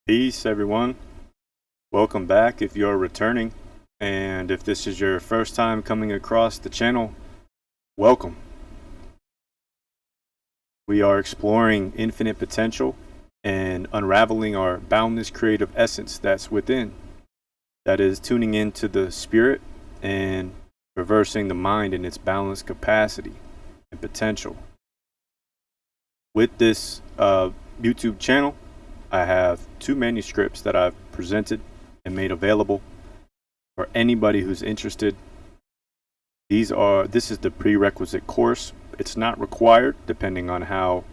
Peace, everyone. Welcome back if you're returning. And if this is your first time coming across the channel, welcome. We are exploring infinite potential and unraveling our boundless creative essence that's within. That is tuning into the spirit and reversing the mind in its balanced capacity and potential. With this YouTube channel, I have 2 manuscripts that I've presented and made available for anybody who's interested. This is the prerequisite course. It's not required, depending on how,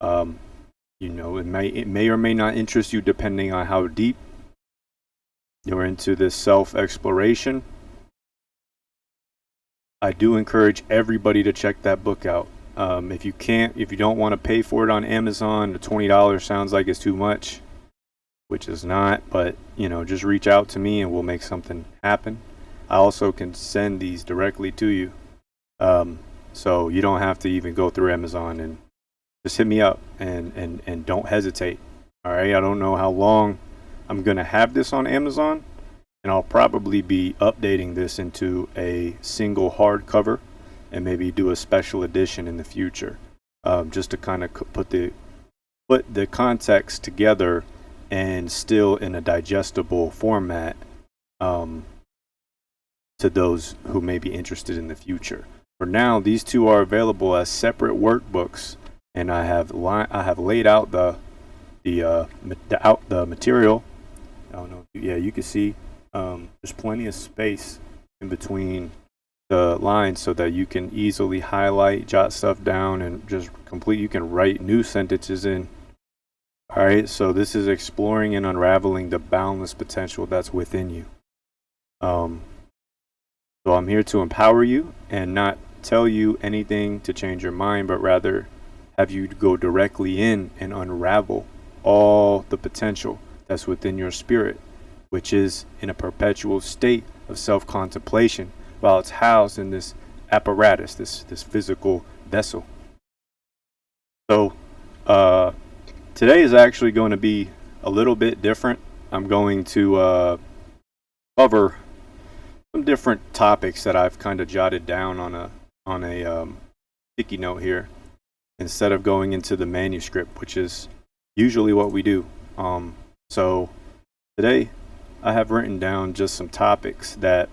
it may or may not interest you, depending on how deep you're into this self-exploration. I do encourage everybody to check that book out. If you don't want to pay for it on Amazon, the $20 sounds like it's too much, which is not, but just reach out to me and we'll make something happen. I also can send these directly to you. So you don't have to even go through Amazon, and just hit me up and don't hesitate. All right. I don't know how long I'm going to have this on Amazon, and I'll probably be updating this into a single hardcover and maybe do a special edition in the future, just to kind of put the context together and still in a digestible format to those who may be interested in the future. For now, these 2 are available as separate workbooks, and I have laid out the material. I don't know. Yeah, you can see there's plenty of space in between the lines so that you can easily highlight, jot stuff down, and just you can write new sentences in. All right, so this is exploring and unraveling the boundless potential that's within you. So I'm here to empower you and not tell you anything to change your mind, but rather have you go directly in and unravel all the potential that's within your spirit, which is in a perpetual state of self-contemplation while it's housed in this apparatus, this physical vessel. So today is actually going to be a little bit different. I'm going to cover some different topics that I've kind of jotted down on a sticky note here, instead of going into the manuscript, which is usually what we do. So today I have written down just some topics that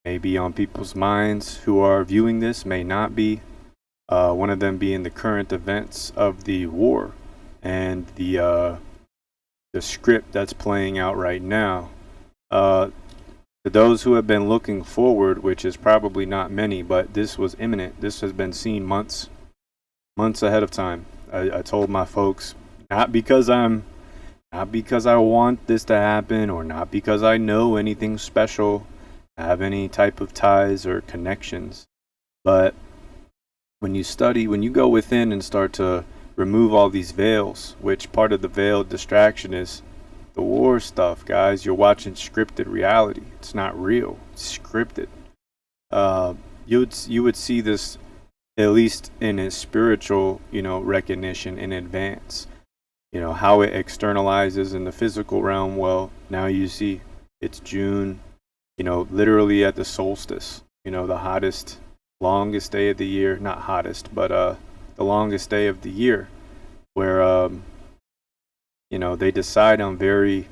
may be on people's minds who are viewing this, may not be. One of them being the current events of the war and the script that's playing out right now. To those who have been looking forward, which is probably not many, but this was imminent. This has been seen months ahead of time. I told my folks, not because I want this to happen, or not because I know anything special, have any type of ties or connections, but when you go within and start to remove all these veils, which part of the veiled distraction is the war stuff, guys. You're watching scripted reality. It's not real. It's scripted. You would see this, at least in its spiritual, recognition in advance. How it externalizes in the physical realm. Well, now you see it's June, literally at the solstice, the hottest, longest day of the year. Not hottest, but the longest day of the year, where they decide on very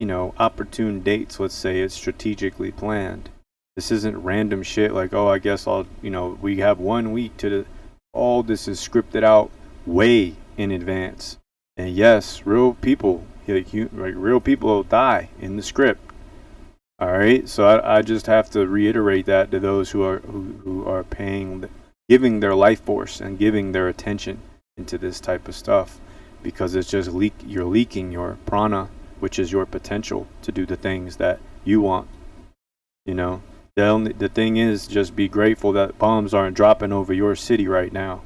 opportune dates. Let's say it's strategically planned. This isn't random shit like, oh, I guess we have 1 week to all this is scripted out way in advance. And yes, real people, real people will die in the script. All right, so I just have to reiterate that to those who are giving their life force and giving their attention into this type of stuff, because it's just you're leaking your prana, which is your potential to do the things that you want. The thing is, just be grateful that bombs aren't dropping over your city right now.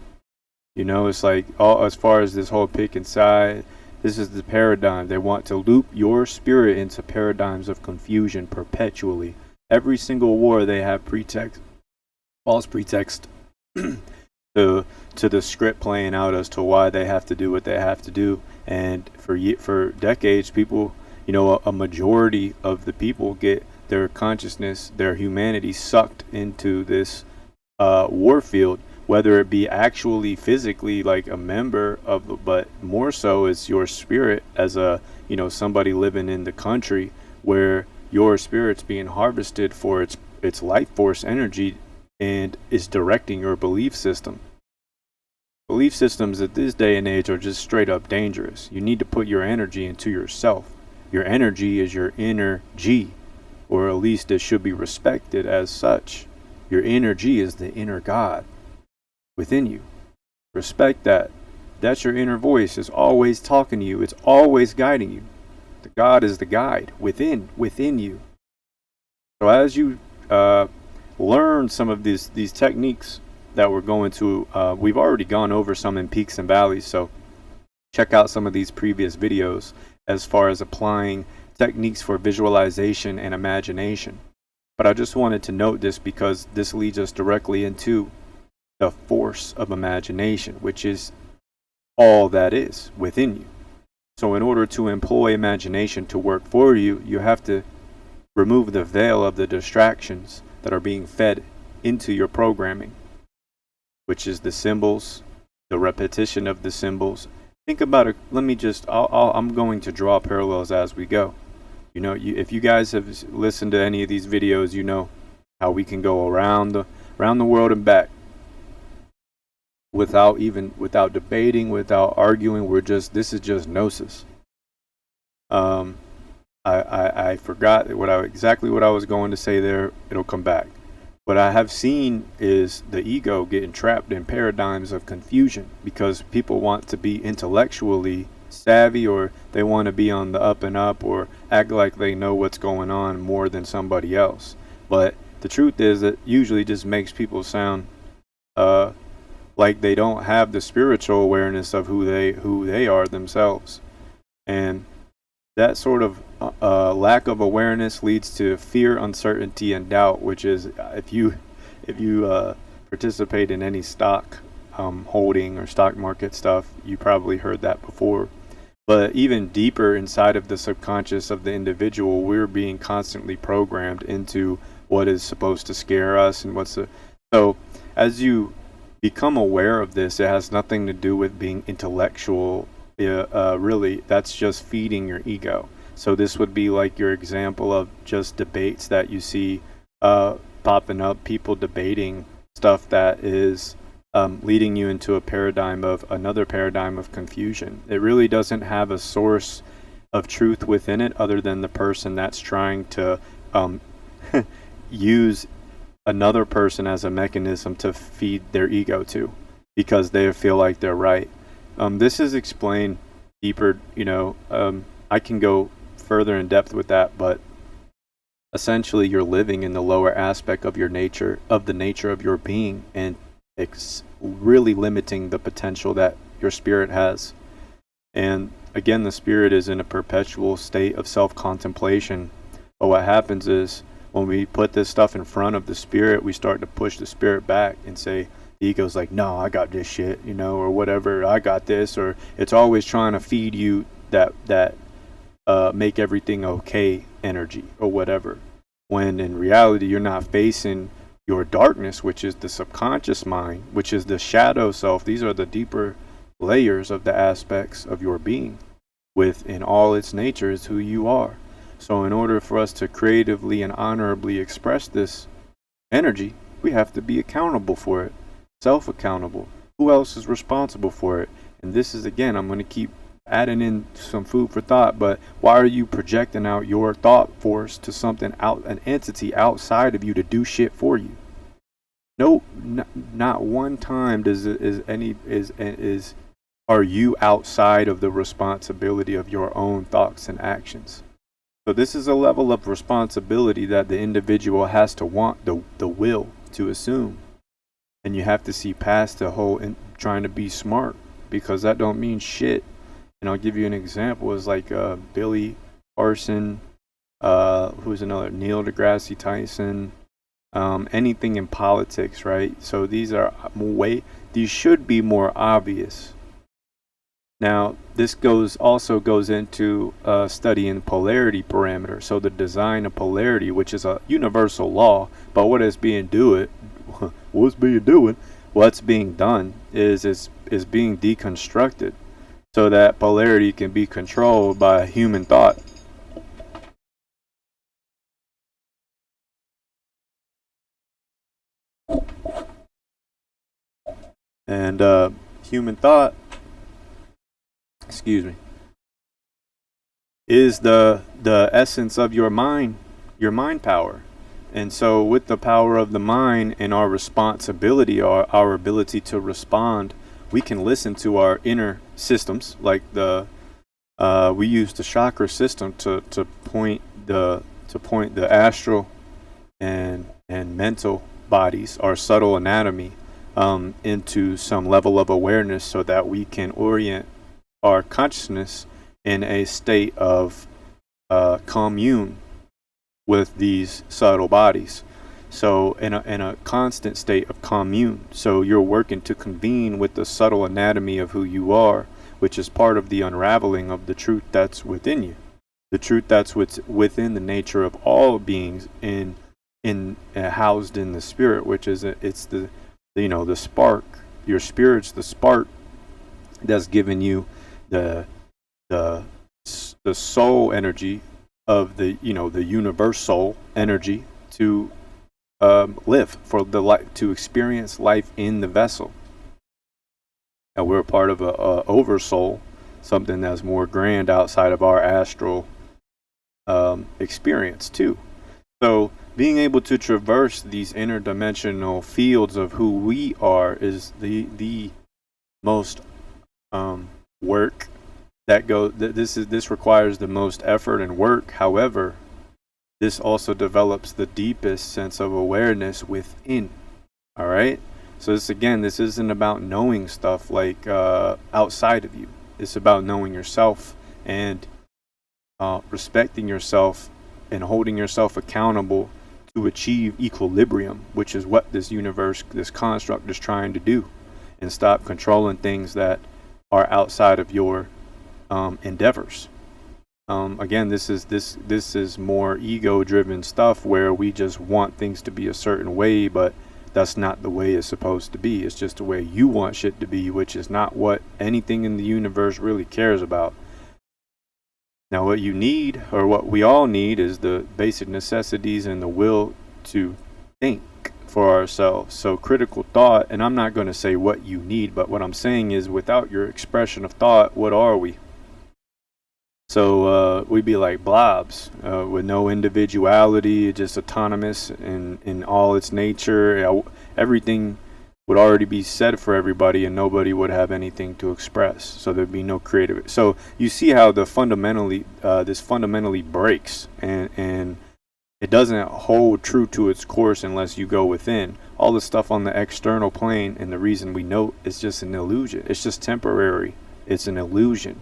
It's like, as far as this whole pick and side, this is the paradigm. They want to loop your spirit into paradigms of confusion perpetually. Every single war, they have false pretext to the script playing out as to why they have to do what they have to do. And for decades, people, a majority of the people get their consciousness, their humanity sucked into this war field, whether it be actually physically like a member of the, but more so it's your spirit as a, somebody living in the country where your spirit's being harvested for its life force energy and is directing your belief system. Belief systems at this day and age are just straight up dangerous. You need to put your energy into yourself. Your energy is your inner G, or at least it should be respected as such. Your inner G is the inner God within you. Respect that. That's your inner voice. It's always talking to you. It's always guiding you. The God is the guide within you. So as you learn some of these techniques that we're going to, we've already gone over some in peaks and valleys, so check out some of these previous videos as far as applying techniques for visualization and imagination. But I just wanted to note this because this leads us directly into the force of imagination, which is all that is within you. So in order to employ imagination to work for you, you have to remove the veil of the distractions that are being fed into your programming, which is the symbols, the repetition of the symbols. Think about it. I'm going to draw parallels as we go. If you guys have listened to any of these videos, you know how we can go around the world and back without debating, without arguing. This is just gnosis. I forgot exactly what I was going to say there. It'll come back. What I have seen is the ego getting trapped in paradigms of confusion because people want to be intellectually savvy, or they want to be on the up and up, or act like they know what's going on more than somebody else. But the truth is that usually just makes people sound like they don't have the spiritual awareness of who they are themselves. And that sort of lack of awareness leads to fear, uncertainty, and doubt, which is if you participate in any stock holding or stock market stuff, you probably heard that before. But even deeper inside of the subconscious of the individual, we're being constantly programmed into what is supposed to scare us and so as you become aware of this, it has nothing to do with being intellectual. Really, that's just feeding your ego. So this would be like your example of just debates that you see popping up, people debating stuff that is leading you into another paradigm of confusion. It really doesn't have a source of truth within it other than the person that's trying to use another person as a mechanism to feed their ego to, because they feel like they're right. This is explained deeper, I can go further in depth with that, but essentially you're living in the lower aspect of the nature of your being, and it's really limiting the potential that your spirit has. And again, the spirit is in a perpetual state of self-contemplation. But what happens is when we put this stuff in front of the spirit, we start to push the spirit back and say, the ego's like, no, I got this shit, or whatever, I got this, or it's always trying to feed you that make everything okay energy or whatever. When in reality, you're not facing your darkness, which is the subconscious mind, which is the shadow self. These are the deeper layers of the aspects of your being, in all its nature is who you are. So in order for us to creatively and honorably express this energy, we have to be accountable for it. Self-accountable. Who else is responsible for it? And this is, again, I'm going to keep adding in some food for thought, but why are you projecting out your thought force to an entity outside of you to do shit for you? No, not one time are you outside of the responsibility of your own thoughts and actions. So this is a level of responsibility that the individual has to want the will to assume. And you have to see past the whole trying to be smart, because that don't mean shit. And I'll give you an example. It's like Billy Carson, who's another, Neil deGrasse Tyson, anything in politics, right? So these these should be more obvious. Now, this also goes into studying polarity parameter. So the design of polarity, which is a universal law, but what's being doing, what's being done is being deconstructed so that polarity can be controlled by human thought. And human thought, is the essence of your mind power. And so with the power of the mind and our responsibility, our ability to respond, we can listen to our inner systems, like we use the chakra system to point the astral and mental bodies, our subtle anatomy, into some level of awareness, so that we can orient our consciousness in a state of commune with these subtle bodies. So in a constant state of commune. So you're working to convene with the subtle anatomy of who you are, which is part of the unraveling of the truth that's within you, the truth that's within the nature of all beings, housed in the spirit, which is it's the spark. Your spirit's the spark that's given you the soul energy of the universal energy to live, for the life, to experience life in the vessel. And we're part of a oversoul, something that's more grand outside of our astral experience too. So being able to traverse these interdimensional fields of who we are is the most work that goes. This requires the most effort and work. However, this also develops the deepest sense of awareness within. All right. So this isn't about knowing stuff like outside of you. It's about knowing yourself and respecting yourself and holding yourself accountable to achieve equilibrium, which is what this universe, this construct, is trying to do, and stop controlling things that are outside of your endeavors. Again, this is more ego-driven stuff, where we just want things to be a certain way, but that's not the way it's supposed to be. It's just the way you want shit to be, which is not what anything in the universe really cares about. Now, what you need, or what we all need, is the basic necessities and the will to think for ourselves. So critical thought, and I'm not going to say what you need, but what I'm saying is, without your expression of thought, what are we? So we'd be like blobs with no individuality, just autonomous in all its nature. Everything would already be said for everybody, and nobody would have anything to express. So there'd be no creative. So you see how this fundamentally breaks, and it doesn't hold true to its course unless you go within. All the stuff on the external plane, and the reason we note, is just an illusion. It's just temporary. It's an illusion.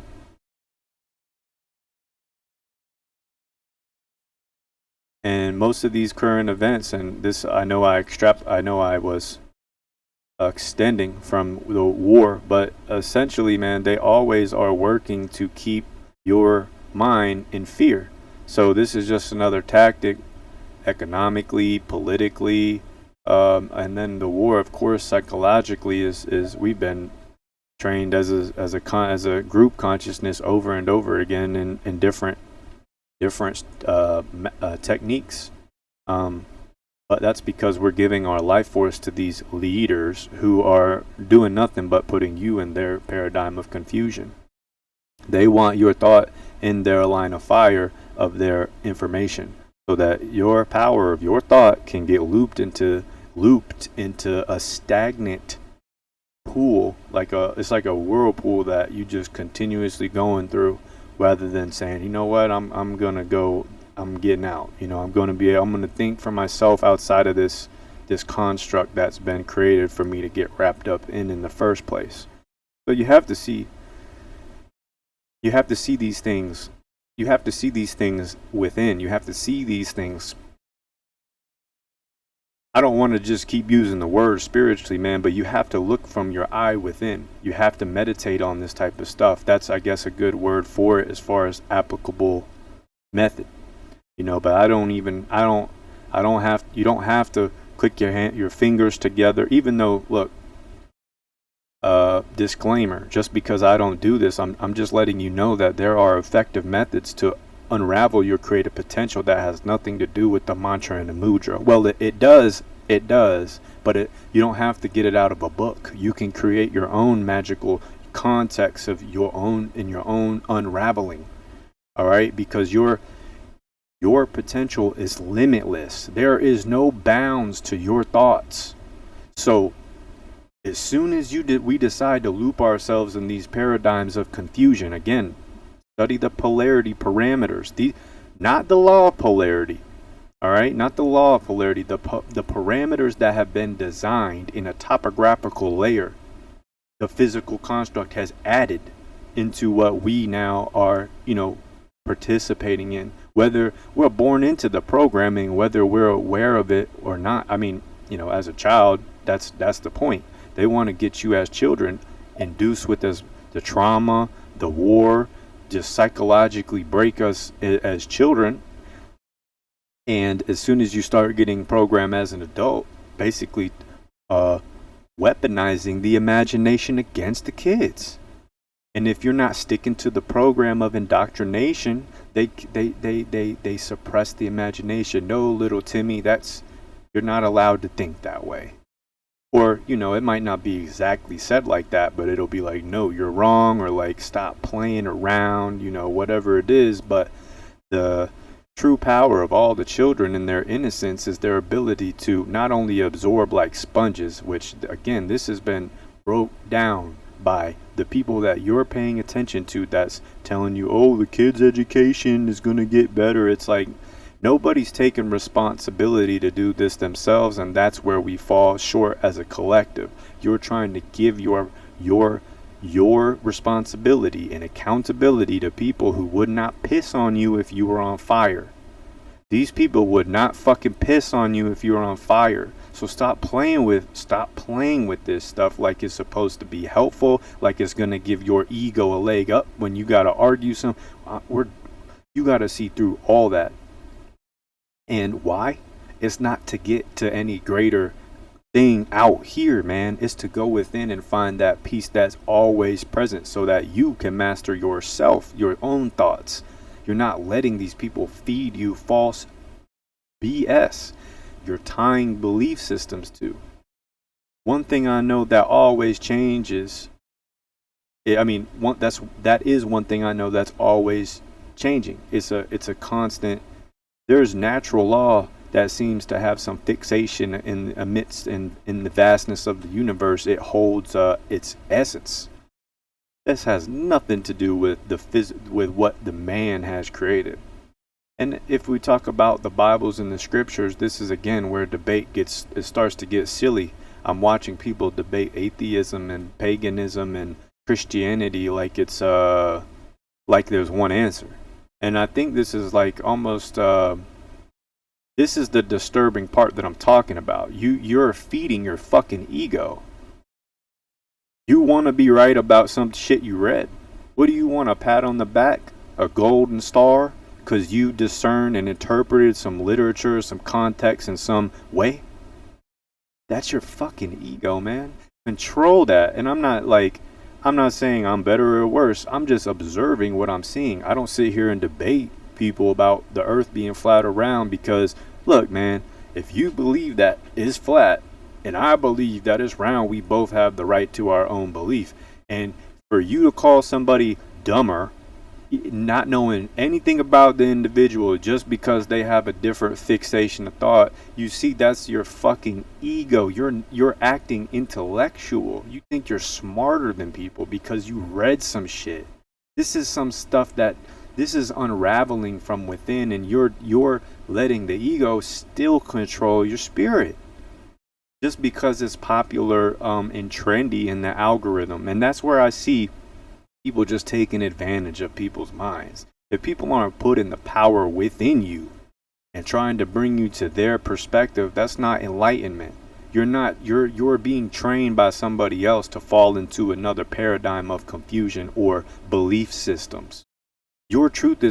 And most of these current events, and this I know I was extending from the war, but essentially, man, they always are working to keep your mind in fear. So this is just another tactic, economically, politically, and then the war, of course, psychologically, is we've been trained as a group consciousness over and over again in different techniques, but that's because we're giving our life force to these leaders who are doing nothing but putting you in their paradigm of confusion. They want your thought in their line of fire of their information, so that your power of your thought can get looped into a stagnant pool, it's like a whirlpool that you just continuously going through, rather than saying, you know what, I'm getting out. I'm gonna think for myself outside of this construct that's been created for me to get wrapped up in the first place. So you have to see these things. You have to see these things within. You have to see these things I don't want to just keep using the word spiritually, man, but you have to look from your eye within. You have to meditate on this type of stuff. That's, I guess, a good word for it as far as applicable method. But I don't have, you don't have to click your fingers together, even though, look, disclaimer, just because I don't do this, I'm just letting you know that there are effective methods to unravel your creative potential that has nothing to do with the mantra and the mudra. Well, it does, but you don't have to get it out of a book. You can create your own magical context of your own unraveling. All right, because your potential is limitless. There is no bounds to your thoughts. So as soon as we decide to loop ourselves in these paradigms of confusion, again, study the polarity parameters, not the law of polarity. All right, not the law of polarity, the parameters that have been designed in a topographical layer. The physical construct has added into what we now are, participating in. Whether we're born into the programming, whether we're aware of it or not. I mean, as a child, that's the point. They want to get you as children induced with the trauma, the war, just psychologically break us as children. And as soon as you start getting programmed as an adult, basically weaponizing the imagination against the kids. And if you're not sticking to the program of indoctrination, they suppress the imagination. No, little Timmy, you're not allowed to think that way. Or, it might not be exactly said like that, but it'll be like, no, you're wrong, or like, stop playing around, whatever it is. But the true power of all the children in their innocence is their ability to not only absorb like sponges, which, again, this has been broke down by the people that you're paying attention to, that's telling you, oh, the kid's education is going to get better. It's like, nobody's taking responsibility to do this themselves, and that's where we fall short as a collective. You're trying to give your responsibility and accountability to people who would not piss on you if you were on fire. These people would not fucking piss on you if you were on fire. So stop playing with this stuff like it's supposed to be helpful, like it's gonna give your ego a leg up when you gotta argue some. You gotta see through all that. And why? It's not to get to any greater thing out here, man. It's to go within and find that peace that's always present, so that you can master yourself, your own thoughts. You're not letting these people feed you false BS. You're tying belief systems to. One thing I know that always changes. That is one thing I know that's always changing. It's a constant. There's natural law that seems to have some fixation in the vastness of the universe. It holds its essence. This has nothing to do with with what the man has created. And if we talk about the Bibles and the scriptures, this is again where debate starts to get silly. I'm watching people debate atheism and paganism and Christianity like it's like there's one answer. And I think this is like almost this is the disturbing part that I'm talking about. You're feeding your fucking ego. You want to be right about some shit you read. What do you want, a pat on the back? A golden star? Because you discerned and interpreted some literature, some context in some way? That's your fucking ego, man. Control that. And I'm not saying I'm better or worse. I'm just observing what I'm seeing. I don't sit here and debate people about the earth being flat or round, because, look, man, if you believe that it's flat and I believe that it's round, we both have the right to our own belief. And for you to call somebody dumber, not knowing anything about the individual, just because they have a different fixation of thought, you see, that's your fucking ego. You're acting intellectual. You think you're smarter than people because you read some shit. This is some stuff this is unraveling from within, and you're letting the ego still control your spirit just because it's popular and trendy in the algorithm. And that's where I see people just taking advantage of people's minds. If people aren't putting the power within you, and trying to bring you to their perspective, that's not enlightenment. You're being trained by somebody else to fall into another paradigm of confusion or belief systems. Your truth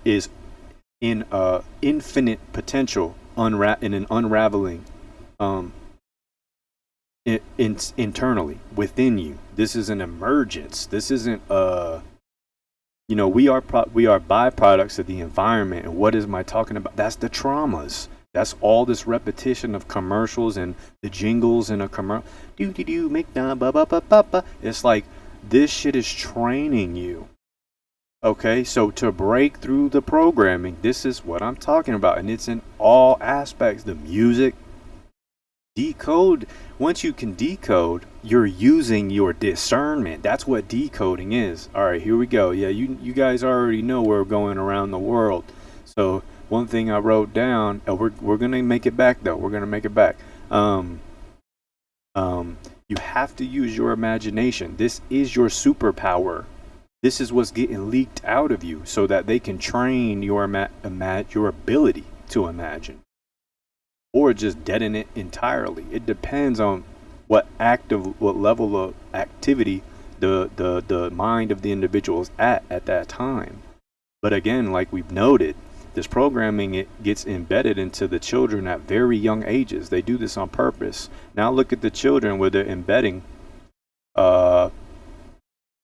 is in infinite potential, in an unraveling, um, internally within you. This is an emergence. This isn't we are byproducts of the environment. And what am I talking about? That's the traumas. That's all this repetition of commercials and the jingles in a commercial. Do make ba ba ba ba ba. It's like this shit is training you. Okay, so to break through the programming, this is what I'm talking about, and it's in all aspects. The music, decode. Once you can decode, you're using your discernment. That's what decoding is. All right, here we go. Yeah, you guys already know we're going around the world. So one thing I wrote down, we're gonna make it back though. We're gonna make it back. You have to use your imagination. This is your superpower. This is what's getting leaked out of you so that they can train your ability to imagine, or just deaden it entirely. It depends on what level of activity the mind of the individual is at that time. But again, like we've noted, this programming, it gets embedded into the children at very young ages. They do this on purpose. Now look at the children where they're embedding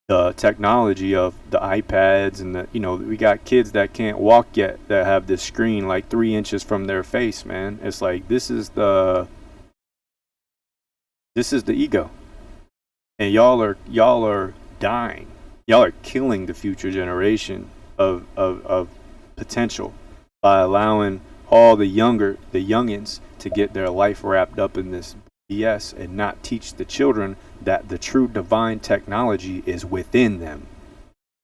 the technology of the iPads and we got kids that can't walk yet that have this screen like 3 inches from their face, man. It's like this is the ego. And y'all are dying. Y'all are killing the future generation of potential by allowing all the youngins to get their life wrapped up in this BS and not teach the children that the true divine technology is within them.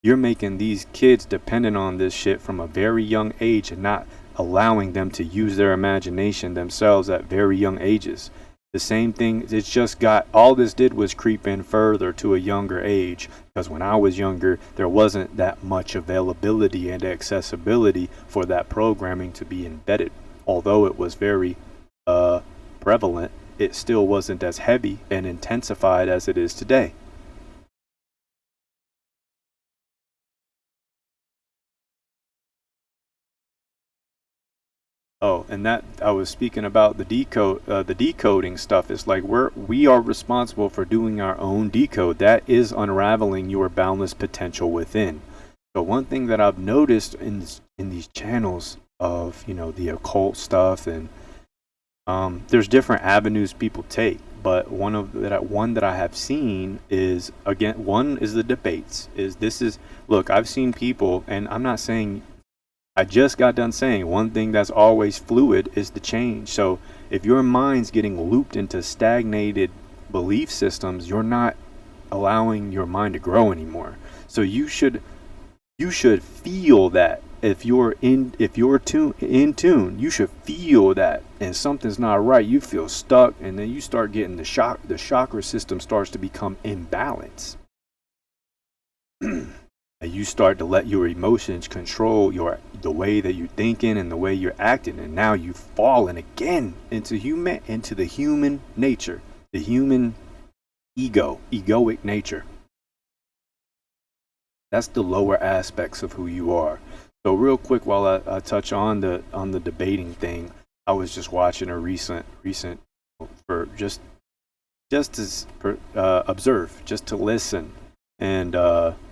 You're making these kids dependent on this shit from a very young age and not allowing them to use their imagination themselves at very young ages. The same thing, it's just all this did was creep in further to a younger age, because when I was younger, there wasn't that much availability and accessibility for that programming to be embedded. Although it was very prevalent, it still wasn't as heavy and intensified as it is today. Oh, and that I was speaking about the decoding stuff. It's like we are responsible for doing our own decode. That is unraveling your boundless potential within. So one thing that I've noticed in these channels of the occult stuff, and there's different avenues people take, but one that I have seen is, again, one is the debates. Look, I've seen people, and I'm not saying. I just got done saying one thing that's always fluid is the change. So if your mind's getting looped into stagnated belief systems, you're not allowing your mind to grow anymore. So you should feel that. If you're in tune, you should feel that, and something's not right. You feel stuck, and then you start getting the chakra system starts to become imbalanced. And you start to let your emotions control the way that you're thinking and the way you're acting, and now you've fallen again into the human nature, the human egoic nature. That's the lower aspects of who you are. So real quick, while I touch on the debating thing, I was just watching a recent for just to observe, just to listen. And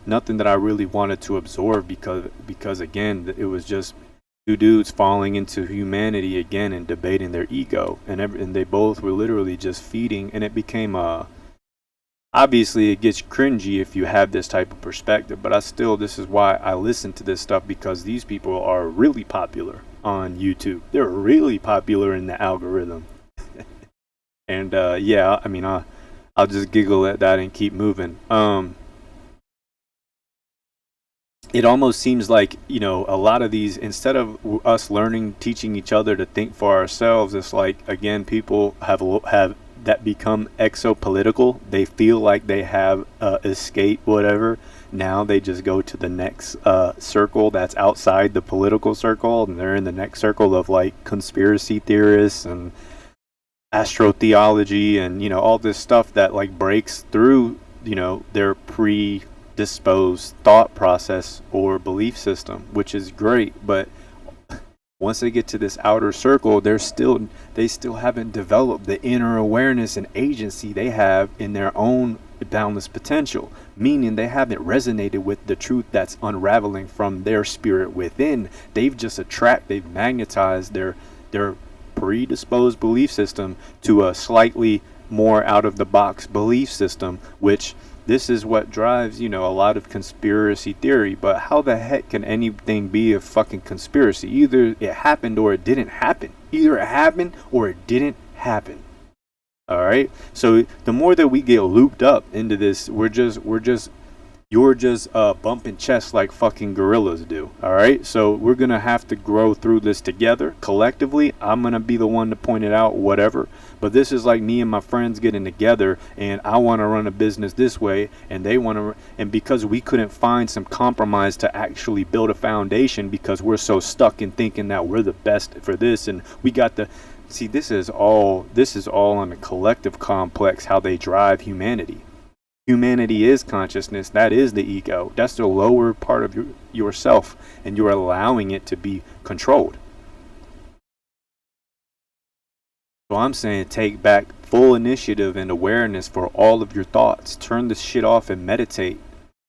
nothing that I really wanted to absorb because again, it was just two dudes falling into humanity again and debating their ego, and they both were literally just feeding, and it became obviously it gets cringy if you have this type of perspective, but this is why I listen to this stuff, because these people are really popular on YouTube. They're really popular in the algorithm. And yeah, I mean, I'll just giggle at that and keep moving. It almost seems like, a lot of these, instead of us teaching each other to think for ourselves, it's like, again, people have that become exopolitical. They feel like they have escape, whatever. now they just go to the next circle that's outside the political circle, and they're in the next circle of like conspiracy theorists and astrotheology and all this stuff that like breaks through their predisposed thought process or belief system, which is great. But once they get to this outer circle, they still haven't developed the inner awareness and agency they have in their own boundless potential, meaning they haven't resonated with the truth that's unraveling from their spirit within. They've magnetized their predisposed belief system to a slightly more out of the box belief system, which this is what drives a lot of conspiracy theory. But how the heck can anything be a fucking conspiracy? Either it happened or it didn't happen. Either it happened or it didn't happen. All right, so the more that we get looped up into this, you're just bumping chests like fucking gorillas do. All right, so we're gonna have to grow through this together collectively. I'm gonna be the one to point it out, whatever. But this is like me and my friends getting together, and I want to run a business this way, and they want to, and because we couldn't find some compromise to actually build a foundation, because we're so stuck in thinking that we're the best for this, and we got the. See, this is all on a collective complex, how they drive humanity. Humanity is consciousness. That is the ego. That's the lower part of yourself, and you're allowing it to be controlled. So I'm saying take back full initiative and awareness for all of your thoughts. Turn this shit off and meditate.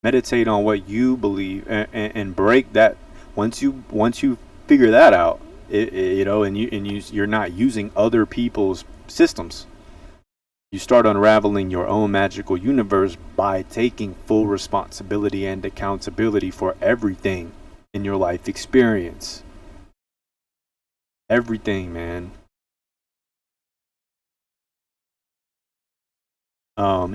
Meditate on what you believe, and break that. Once you figure that out, you're not using other people's systems. You start unraveling your own magical universe by taking full responsibility and accountability for everything in your life experience. Everything, man.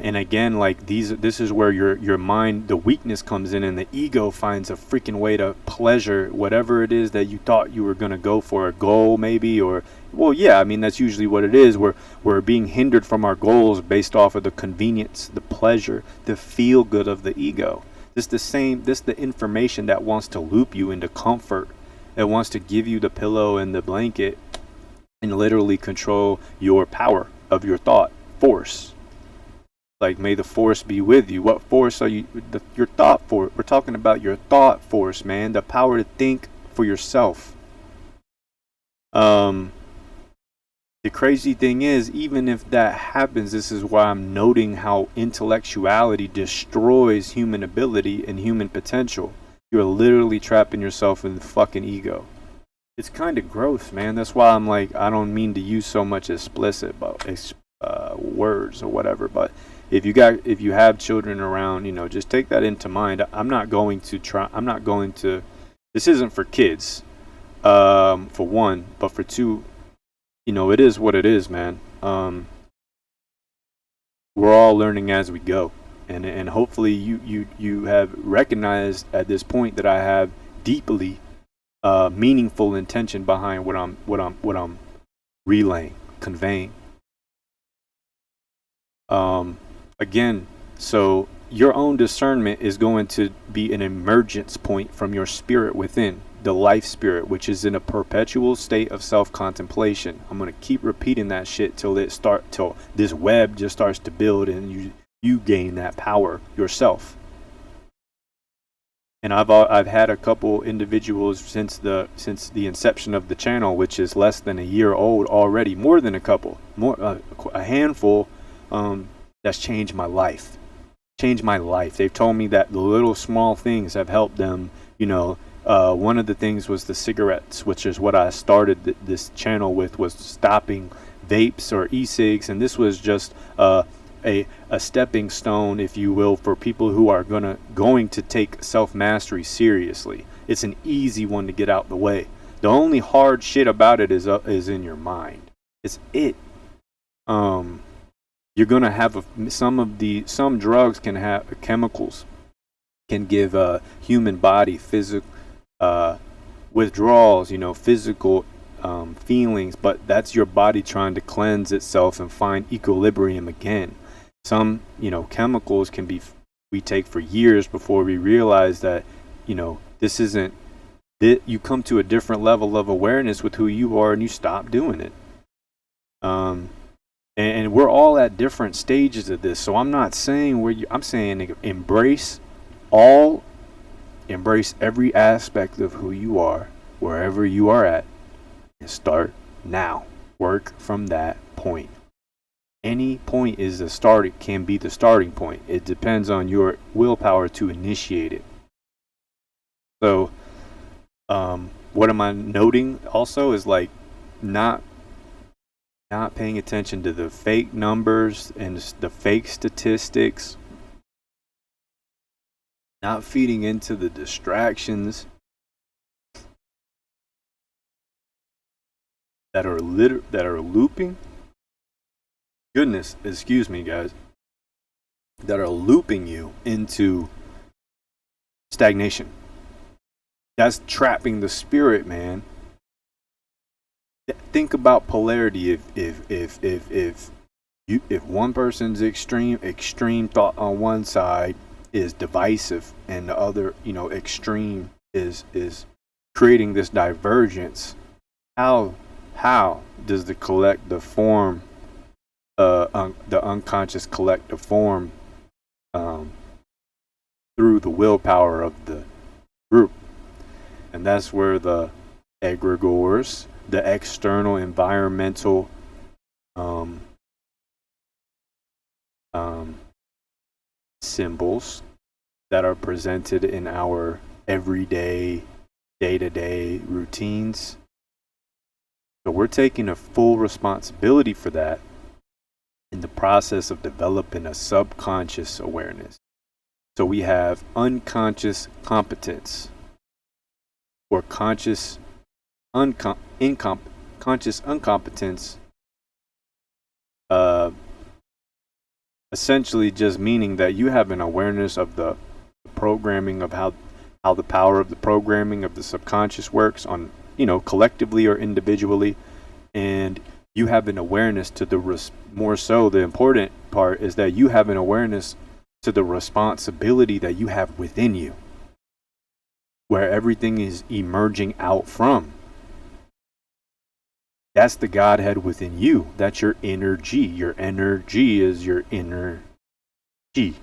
And again, like this is where your mind, the weakness comes in, and the ego finds a freaking way to pleasure whatever it is that you thought you were gonna go for, a goal maybe, or that's usually what it is. We're being hindered from our goals based off of the convenience, the pleasure, the feel good of the ego. This the information that wants to loop you into comfort. It wants to give you the pillow and the blanket and literally control your power of your thought force. Like, may the force be with you. What force are you? Your thought force. We're talking about your thought force, man. The power to think for yourself. The crazy thing is, even if that happens, this is why I'm noting how intellectuality destroys human ability and human potential. You're literally trapping yourself in the fucking ego. It's kind of gross, man. That's why I'm like, I don't mean to use so much explicit words or whatever, but if you have children around, just take that into mind. I'm not going to, this isn't for kids, for one, but for two, it is what it is, man. We're all learning as we go. And hopefully you have recognized at this point that I have deeply meaningful intention behind what I'm relaying, conveying. Again, so your own discernment is going to be an emergence point from your spirit within, the life spirit, which is in a perpetual state of self-contemplation. I'm going to keep repeating that shit till this web just starts to build and you gain that power yourself. And I've had a couple individuals since the inception of the channel, which is less than a year old already, more than a couple, a handful, that's changed my life. They've told me that the little small things have helped them. One of the things was the cigarettes, which is what I started this channel with, was stopping vapes or e-cigs, and this was just a stepping stone, if you will, for people who are going to take self-mastery seriously. It's an easy one to get out the way. The only hard shit about it is in your mind. It's it. You're gonna have some drugs can have chemicals, can give a human body physical withdrawals, physical feelings, but that's your body trying to cleanse itself and find equilibrium again. Some chemicals can be we take for years before we realize that, this isn't, you come to a different level of awareness with who you are and you stop doing it. And we're all at different stages of this. So I'm not saying I'm saying embrace every aspect of who you are, wherever you are at, and start now. Work from that point. Any point can be the starting point. It depends on your willpower to initiate it. So, what am I noting also is like not paying attention to the fake numbers and the fake statistics, not feeding into the distractions that are looping. Goodness, excuse me, guys. That are looping you into stagnation. That's trapping the spirit, man. Think about polarity. If one person's extreme thought on one side is divisive, and the other, extreme is creating this divergence, how does the collective form, the unconscious collective form, through the willpower of the group? And that's where the egregores, the external environmental symbols that are presented in our everyday, day-to-day routines. So we're taking a full responsibility for that in the process of developing a subconscious awareness. So we have unconscious competence, or conscious incompetence, essentially just meaning that you have an awareness of the programming of how the power of the programming of the subconscious works on, collectively or individually, and you have an awareness to more so the important part is that you have an awareness to the responsibility that you have within you, where everything is emerging out from. That's the Godhead within you. That's your energy. Your energy is your inner G.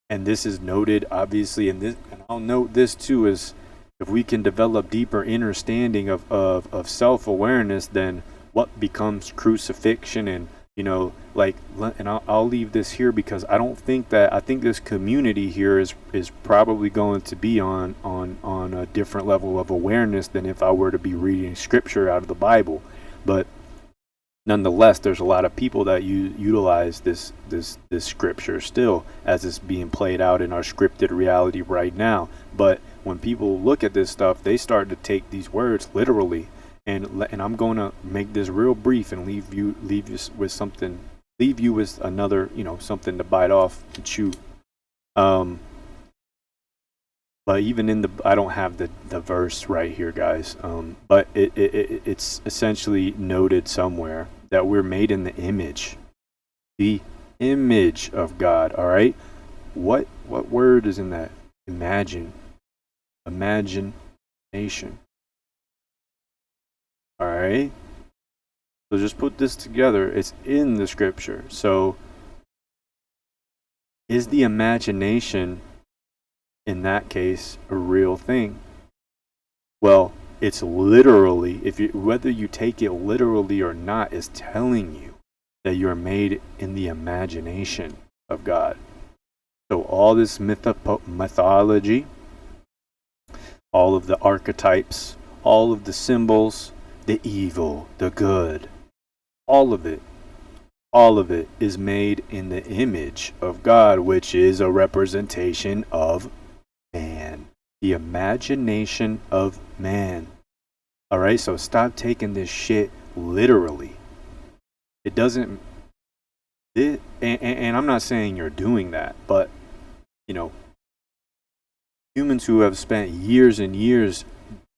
And this is noted, obviously, and I'll note this too, is if we can develop deeper understanding of self-awareness, then what becomes crucifixion and, and I'll leave this here because I think this community here is probably going to be on a different level of awareness than if I were to be reading scripture out of the Bible. But nonetheless, there's a lot of people that utilize this scripture still as it's being played out in our scripted reality right now. But when people look at this stuff, they start to take these words literally. And I'm going to make this real brief and leave you with another, something to bite off and chew. But even I don't have the verse right here, guys. But it's essentially noted somewhere that we're made in the image of God. All right. What word is in that? Imagination. All right. So just put this together. It's in the scripture. So is the imagination in that case a real thing? Well, it's literally, whether you take it literally or not, is telling you that you're made in the imagination of God. So all this mythology, all of the archetypes, all of the symbols, the evil, the good, all of it is made in the image of God, which is a representation of man, the imagination of man. All right, so stop taking this shit literally. It doesn't, and I'm not saying you're doing that, but humans who have spent years and years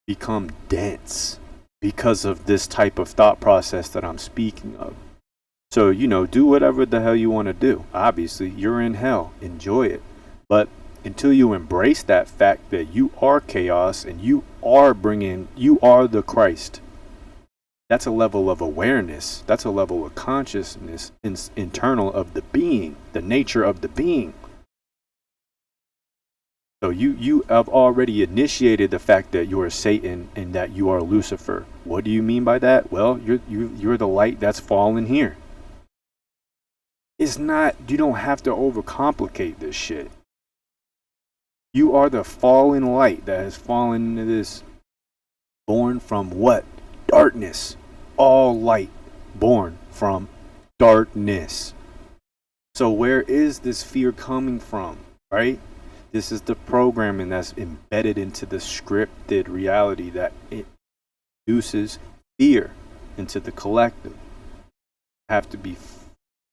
become dense because of this type of thought process that I'm speaking of. So, do whatever the hell you want to do. Obviously, you're in hell. Enjoy it. But until you embrace that fact that you are chaos and you are the Christ, that's a level of awareness. That's a level of consciousness internal of the being, the nature of the being. So you have already initiated the fact that you are Satan and that you are Lucifer. What do you mean by that? Well, you're the light that's fallen here. It's not, you don't have to overcomplicate this shit. You are the fallen light that has fallen into this, born from what? Darkness. All light born from darkness. So where is this fear coming from, right? This is the programming that's embedded into the scripted reality that it induces fear into the collective. Have to be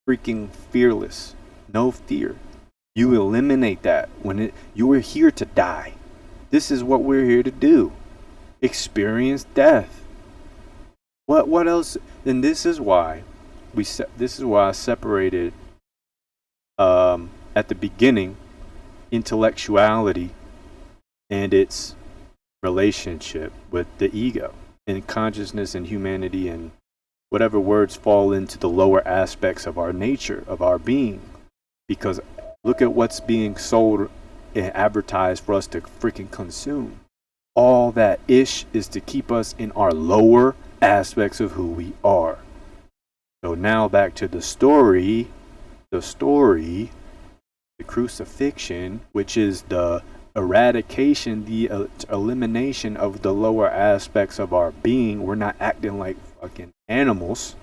freaking fearless. No fear. You eliminate that you are here to die. This is what we're here to do. Experience death. What else? And this is why I separated at the beginning intellectuality and its relationship with the ego and consciousness and humanity and whatever words fall into the lower aspects of our nature, of our being. Because look at what's being sold and advertised for us to freaking consume. All that ish is to keep us in our lower aspects of who we are. So now back to the story, the crucifixion, which is the eradication, the elimination of the lower aspects of our being. We're not acting like fucking animals.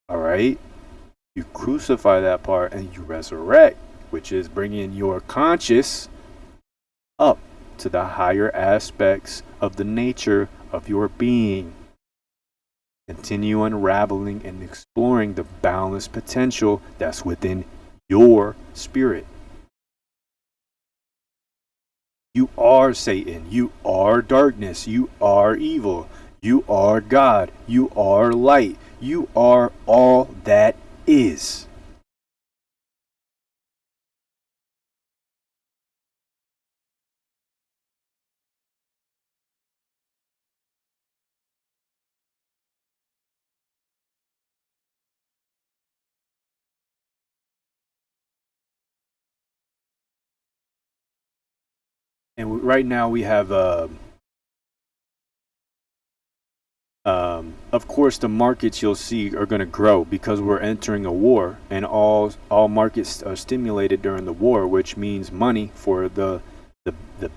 All right? You crucify that part and you resurrect, which is bringing your conscious up to the higher aspects of the nature of your being. Continue unraveling and exploring the boundless potential that's within your spirit. You are Satan. You are darkness. You are evil. You are God. You are light. You are all that is. And right now we have, of course, the markets you'll see are going to grow because we're entering a war, and all markets are stimulated during the war, which means money for the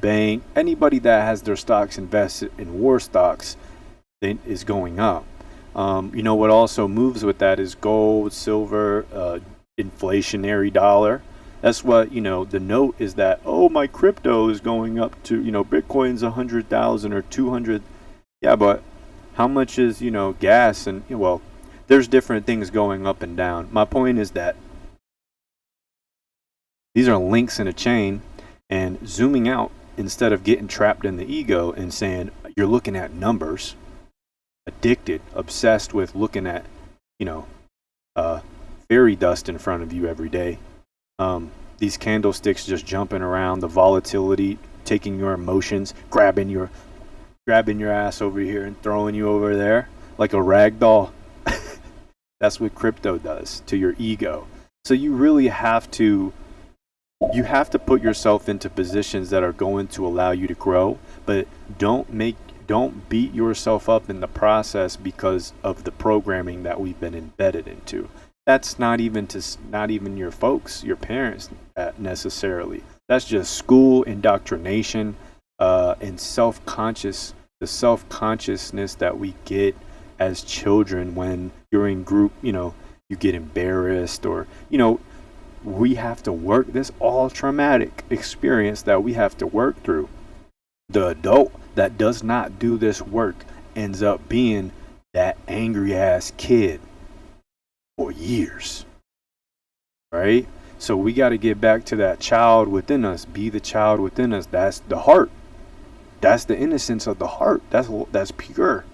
bank. Anybody that has their stocks invested in war stocks is going up. What also moves with that is gold, silver, inflationary dollar. That's what, the note is that, oh, my crypto is going up to, Bitcoin's 100,000 or 200. Yeah, but how much is, gas? And, well, there's different things going up and down. My point is that these are links in a chain, and zooming out instead of getting trapped in the ego and saying you're looking at numbers, addicted, obsessed with looking at, fairy dust in front of you every day. These candlesticks just jumping around, the volatility, taking your emotions, grabbing your ass over here and throwing you over there like a rag doll. That's what crypto does to your ego. So you really have to put yourself into positions that are going to allow you to grow, but don't beat yourself up in the process because of the programming that we've been embedded into. That's not even your folks, your parents necessarily. That's just school indoctrination and the self-consciousness that we get as children when you're in group. You get embarrassed or we have to work this all traumatic experience that we have to work through. The adult that does not do this work ends up being that angry ass kid for years, right? So we got to get back to that child within us. Be the child within us. That's the heart. That's the innocence of the heart. That's pure.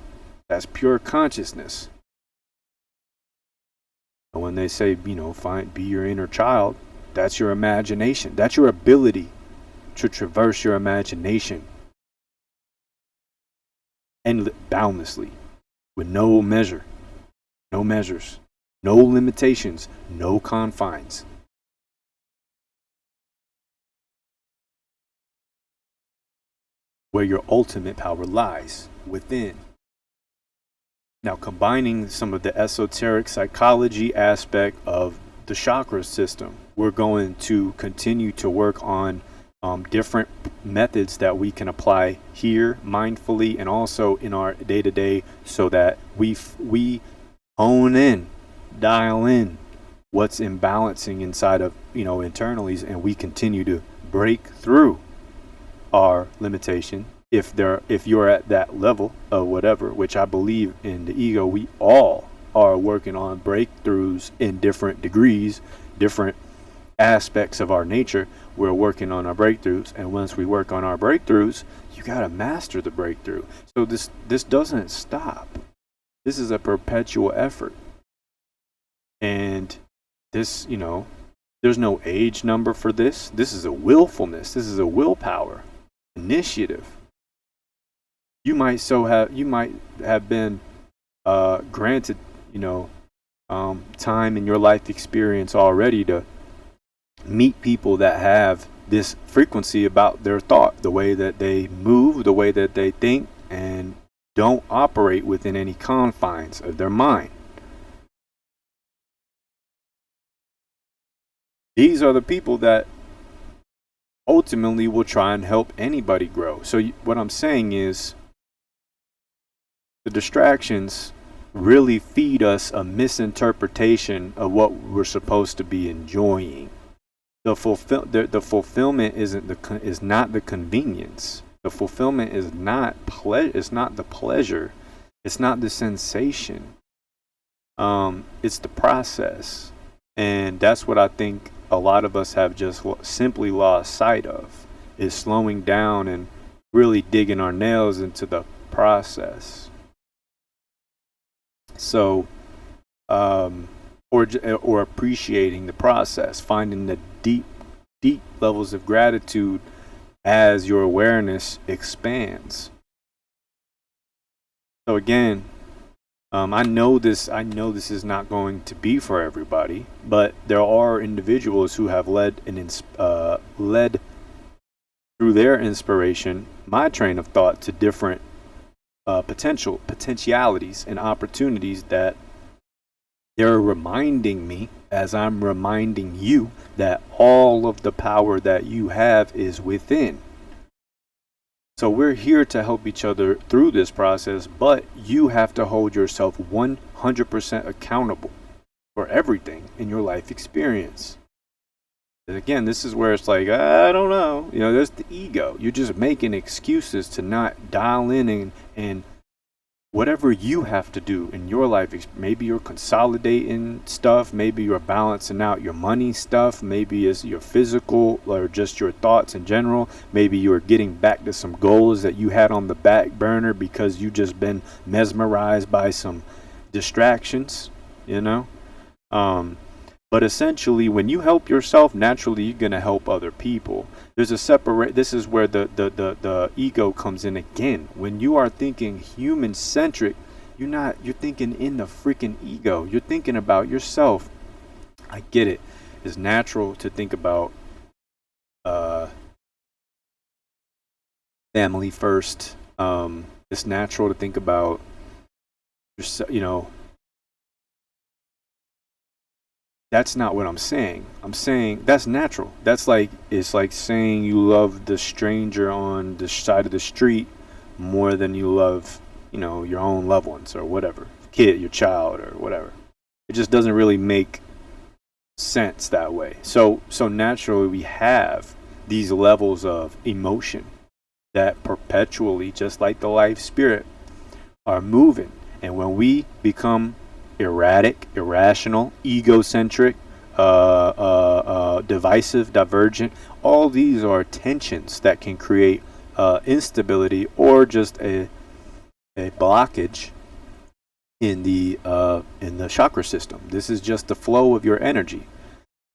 That's pure consciousness. And when they say, be your inner child, that's your imagination. That's your ability to traverse your imagination and boundlessly, with no measures, no limitations, no confines. Where your ultimate power lies, within. Now, combining some of the esoteric psychology aspect of the chakra system, we're going to continue to work on different methods that we can apply here mindfully and also in our day-to-day, so that we hone in, dial in what's imbalancing inside of internally, and we continue to break through our limitation. If you're at that level of whatever, which I believe in the ego, we all are working on breakthroughs in different degrees, different aspects of our nature. We're working on our breakthroughs, and once we work on our breakthroughs, you got to master the breakthrough. So this doesn't stop. This is a perpetual effort, and this, there's no age number for this. This is a willfulness. This is a willpower initiative. You might have been granted, time in your life experience already to meet people that have this frequency about their thought, the way that they move, the way that they think, and don't operate within any confines of their mind. These are the people that ultimately will try and help anybody grow. So what I'm saying is, the distractions really feed us a misinterpretation of what we're supposed to be enjoying. The fulfillment is not the convenience. The fulfillment is not It's not the pleasure. It's not the sensation. It's the process, and that's what I think a lot of us have just simply lost sight of. Is slowing down and really digging our nails into the process. So, or appreciating the process, finding the deep levels of gratitude as your awareness expands. So again, I know this is not going to be for everybody, but there are individuals who have led through their inspiration my train of thought to different potentialities and opportunities that they're reminding me, as I'm reminding you, that all of the power that you have is within. So we're here to help each other through this process, but you have to hold yourself 100% accountable for everything in your life experience. And again, this is where it's like, I don't know. There's the ego. You're just making excuses to not dial in and whatever you have to do in your life. Maybe you're consolidating stuff. Maybe you're balancing out your money stuff. Maybe it's your physical or just your thoughts in general. Maybe you're getting back to some goals that you had on the back burner because you just been mesmerized by some distractions, But essentially, when you help yourself, naturally you're gonna help other people. There's a this is where the ego comes in again. When you are thinking human centric, you're thinking in the freaking ego. You're thinking about yourself. I get it. It's natural to think about family first. It's natural to think about yourself, That's not what I'm saying. I'm saying that's natural. It's like saying you love the stranger on the side of the street more than you love, your own loved ones or whatever, kid, your child or whatever. It just doesn't really make sense that way. So naturally we have these levels of emotion that perpetually, just like the life spirit, are moving. And when we become erratic, irrational, egocentric, divisive, divergent, all these are tensions that can create instability or just a blockage in the chakra system. This is just the flow of your energy.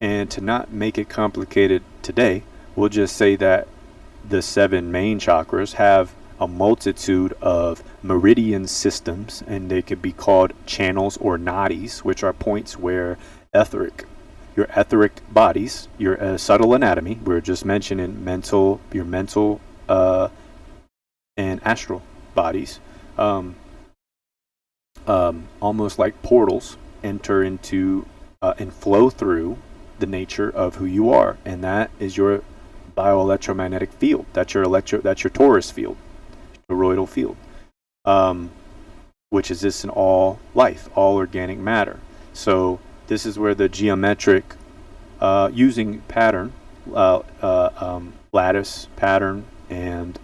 And to not make it complicated today, we'll just say that the 7 main chakras have a multitude of meridian systems, and they could be called channels or nadis, which are points where your etheric bodies, your subtle anatomy, we're just mentioning your mental and astral bodies, almost like portals, enter into and flow through the nature of who you are, and that is your bioelectromagnetic field. That's your torus field, toroidal field, which exists in all life, all organic matter. So this is where the geometric, using pattern, lattice pattern, and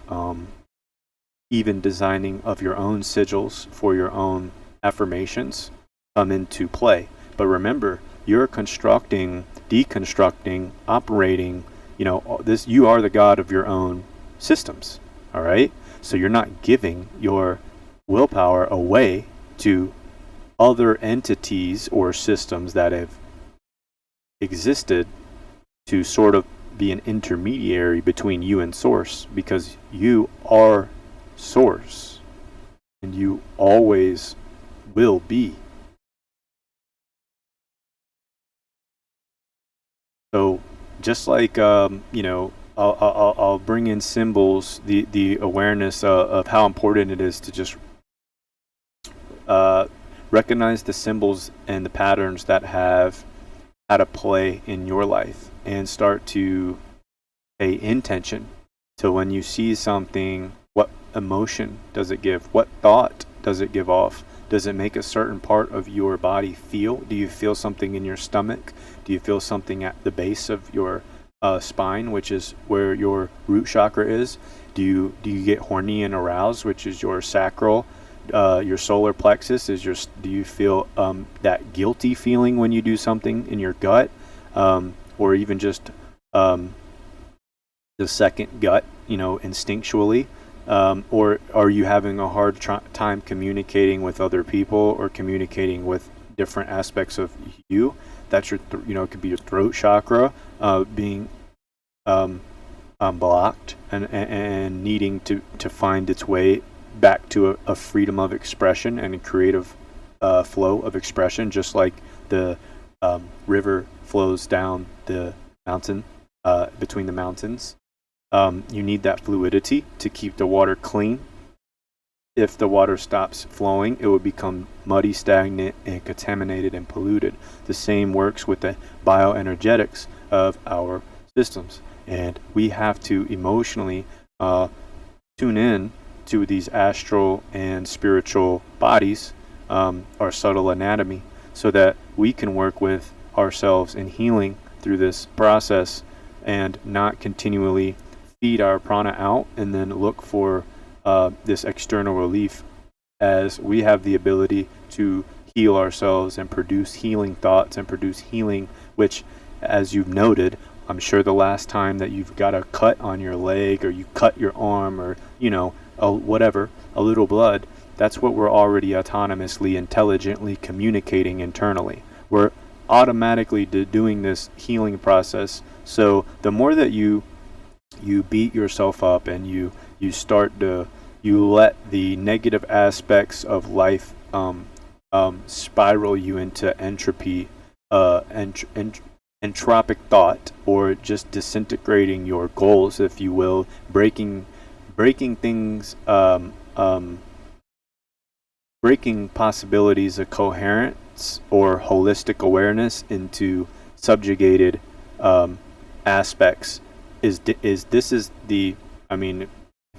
even designing of your own sigils for your own affirmations come into play. But remember, you're constructing, deconstructing, operating, you are the god of your own systems, all right? So you're not giving your willpower away to other entities or systems that have existed to sort of be an intermediary between you and source, because you are source and you always will be. So just like I'll bring in symbols, the awareness of how important it is to just recognize the symbols and the patterns that have had a play in your life, and start to pay intention to when you see something, what emotion does it give? What thought does it give off? Does it make a certain part of your body feel? Do you feel something in your stomach? Do you feel something at the base of your spine, which is where your root chakra is? Do you get horny and aroused, which is your sacral? Your solar plexus is do you feel that guilty feeling when you do something in your gut, or even just the second gut, instinctually? Or are you having a hard time communicating with other people, or communicating with different aspects of you? That's your, it could be your throat chakra being blocked and needing to find its way back to a freedom of expression and a creative flow of expression, just like the river flows down the mountain, between the mountains. You need that fluidity to keep the water clean. If the water stops flowing, it would become muddy, stagnant, and contaminated and polluted. The same works with the bioenergetics of our systems. And we have to emotionally tune in to these astral and spiritual bodies, our subtle anatomy, so that we can work with ourselves in healing through this process, and not continually feed our prana out and then look for this external relief, as we have the ability to heal ourselves and produce healing thoughts and produce healing, which, as you've noted, I'm sure the last time that you've got a cut on your leg, or you cut your arm, or whatever, a little blood, that's what we're already autonomously, intelligently communicating internally. We're automatically doing this healing process. So the more that you beat yourself up, and you let the negative aspects of life spiral you into entropy, entropic thought, or just disintegrating your goals, if you will, breaking things, breaking possibilities of coherence or holistic awareness into subjugated aspects. If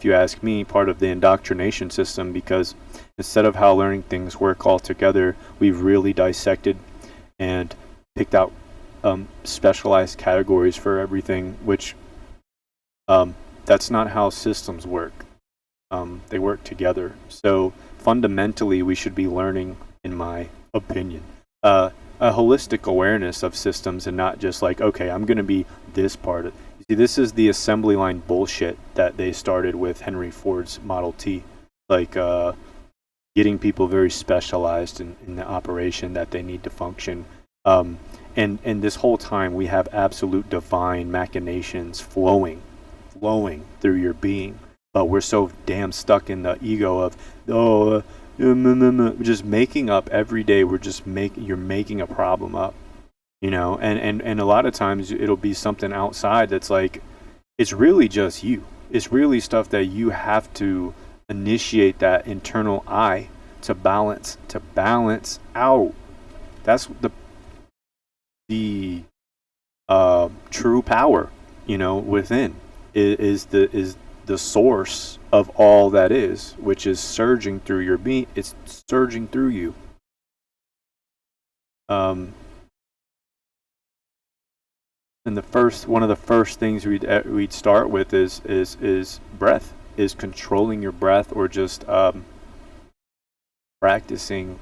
you ask me, part of the indoctrination system, because instead of how learning things work all together, we've really dissected and picked out specialized categories for everything, which that's not how systems work. They work together. So fundamentally, we should be learning, in my opinion, a holistic awareness of systems, and not just like, okay, I'm going to be this part of. See, this is the assembly line bullshit that they started with Henry Ford's Model T. Like, getting people very specialized in the operation that they need to function. And this whole time we have absolute divine machinations flowing through your being, but we're so damn stuck in the ego of just making up every day. You're making a problem up, and a lot of times it'll be something outside that's like, it's really just you. It's really stuff that you have to initiate that internal I to balance out. That's the true power, within is the source of all that is, which is surging through your being. It's surging through you. And one of the first things we'd start with is breath, is controlling your breath, or just practicing